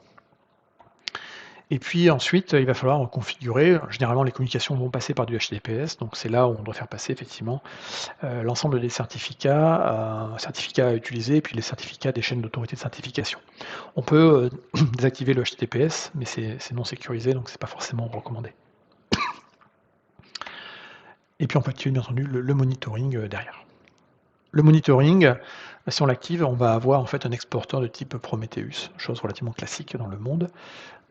Et puis ensuite, il va falloir configurer, généralement les communications vont passer par du HTTPS, donc c'est là où on doit faire passer effectivement l'ensemble des certificats à utiliser, et puis les certificats des chaînes d'autorité de certification. On peut désactiver le HTTPS, mais c'est non sécurisé, donc c'est pas forcément recommandé. Et puis on peut activer bien entendu le monitoring derrière. Le monitoring, si on l'active, on va avoir en fait un exporteur de type Prometheus, chose relativement classique dans le monde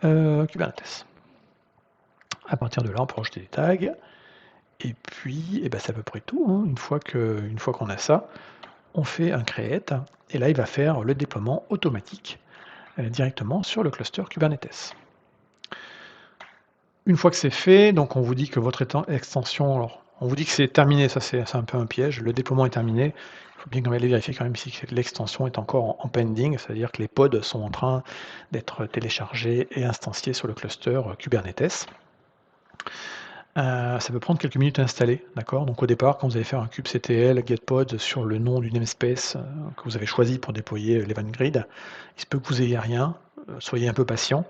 Kubernetes. À partir de là, on peut rajouter des tags. Et puis, c'est à peu près tout. Hein. Une fois qu'on a ça, on fait un create. Et là, il va faire le déploiement automatique directement sur le cluster Kubernetes. Une fois que c'est fait, donc on vous dit que votre extension, alors on vous dit que c'est terminé, ça c'est un peu un piège, le déploiement est terminé. Il faut bien quand même aller vérifier quand même si l'extension est encore en pending, c'est-à-dire que les pods sont en train d'être téléchargés et instanciés sur le cluster Kubernetes. Ça peut prendre quelques minutes à installer, d'accord. Donc au départ, quand vous allez faire un kubectl getPod sur le nom du namespace que vous avez choisi pour déployer l'Event Grid, il se peut que vous n'ayez rien, soyez un peu patient.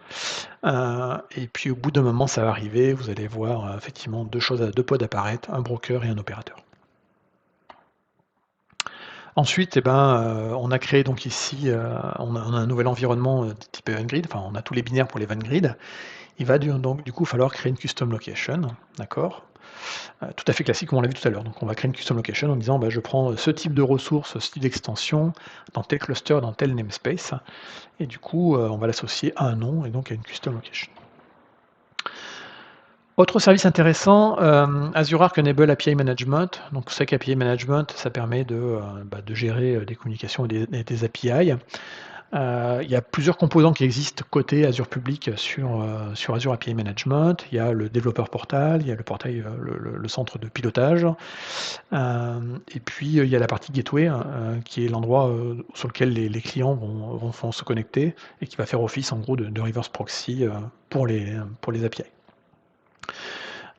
Et puis au bout d'un moment, ça va arriver, vous allez voir effectivement deux pods apparaître, un broker et un opérateur. Ensuite, on a créé donc ici, on a un nouvel environnement de type Event Grid, enfin on a tous les binaires pour l'Event Grid. Il va donc du coup falloir créer une custom location, d'accord. Tout à fait classique comme on l'a vu tout à l'heure. Donc on va créer une custom location en disant je prends ce type de ressources, ce type d'extension, dans tel cluster, dans tel namespace, et du coup on va l'associer à un nom et donc à une custom location. Autre service intéressant, Azure Arc Enable API Management. Donc, c'est qu'API Management, ça permet de gérer des communications et des API. Il y a plusieurs composants qui existent côté Azure Public sur Azure API Management. Il y a le développeur portal, il y a le portail, le centre de pilotage. Et puis, il y a la partie gateway, qui est l'endroit sur lequel les clients vont se connecter et qui va faire office en gros de reverse proxy pour les API.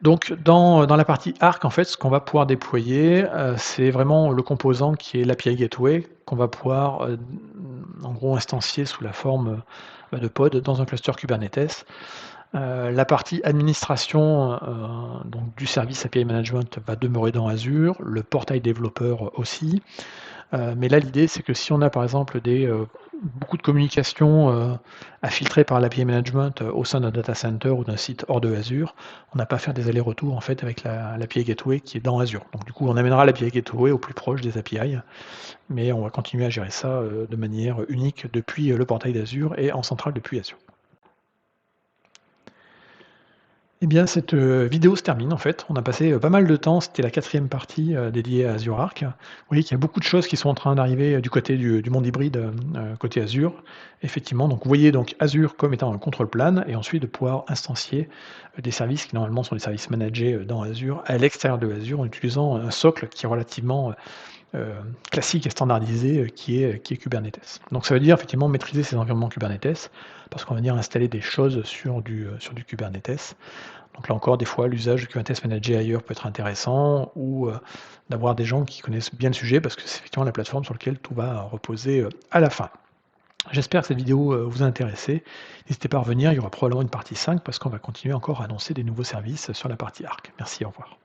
Donc dans la partie Arc, en fait, ce qu'on va pouvoir déployer, c'est vraiment le composant qui est l'API Gateway, qu'on va pouvoir, en gros instancier sous la forme, de pod dans un cluster Kubernetes. La partie administration, donc du service API Management va demeurer dans Azure, le portail développeur aussi. Mais là, l'idée, c'est que si on a par exemple beaucoup de communications à filtrer par l'API Management au sein d'un data center ou d'un site hors de Azure, on n'a pas à faire des allers-retours en fait avec l'API Gateway qui est dans Azure. Donc du coup, on amènera l'API Gateway au plus proche des API, mais on va continuer à gérer ça de manière unique depuis le portail d'Azure et en centrale depuis Azure. Eh bien, cette vidéo se termine en fait. On a passé pas mal de temps, c'était la 4e partie dédiée à Azure Arc. Vous voyez qu'il y a beaucoup de choses qui sont en train d'arriver du côté du monde hybride, côté Azure. Effectivement, donc vous voyez donc Azure comme étant un contrôle plane et ensuite de pouvoir instancier des services qui normalement sont des services managés dans Azure à l'extérieur de Azure en utilisant un socle qui est relativement classique et standardisé, qui est Kubernetes. Donc ça veut dire effectivement maîtriser ces environnements Kubernetes, parce qu'on va venir installer des choses sur du Kubernetes. Donc là encore, des fois, l'usage de Kubernetes managé ailleurs peut être intéressant ou, d'avoir des gens qui connaissent bien le sujet parce que c'est effectivement la plateforme sur laquelle tout va reposer, à la fin. J'espère que cette vidéo, vous a intéressé. N'hésitez pas à revenir, il y aura probablement une partie 5 parce qu'on va continuer encore à annoncer des nouveaux services sur la partie Arc. Merci, au revoir.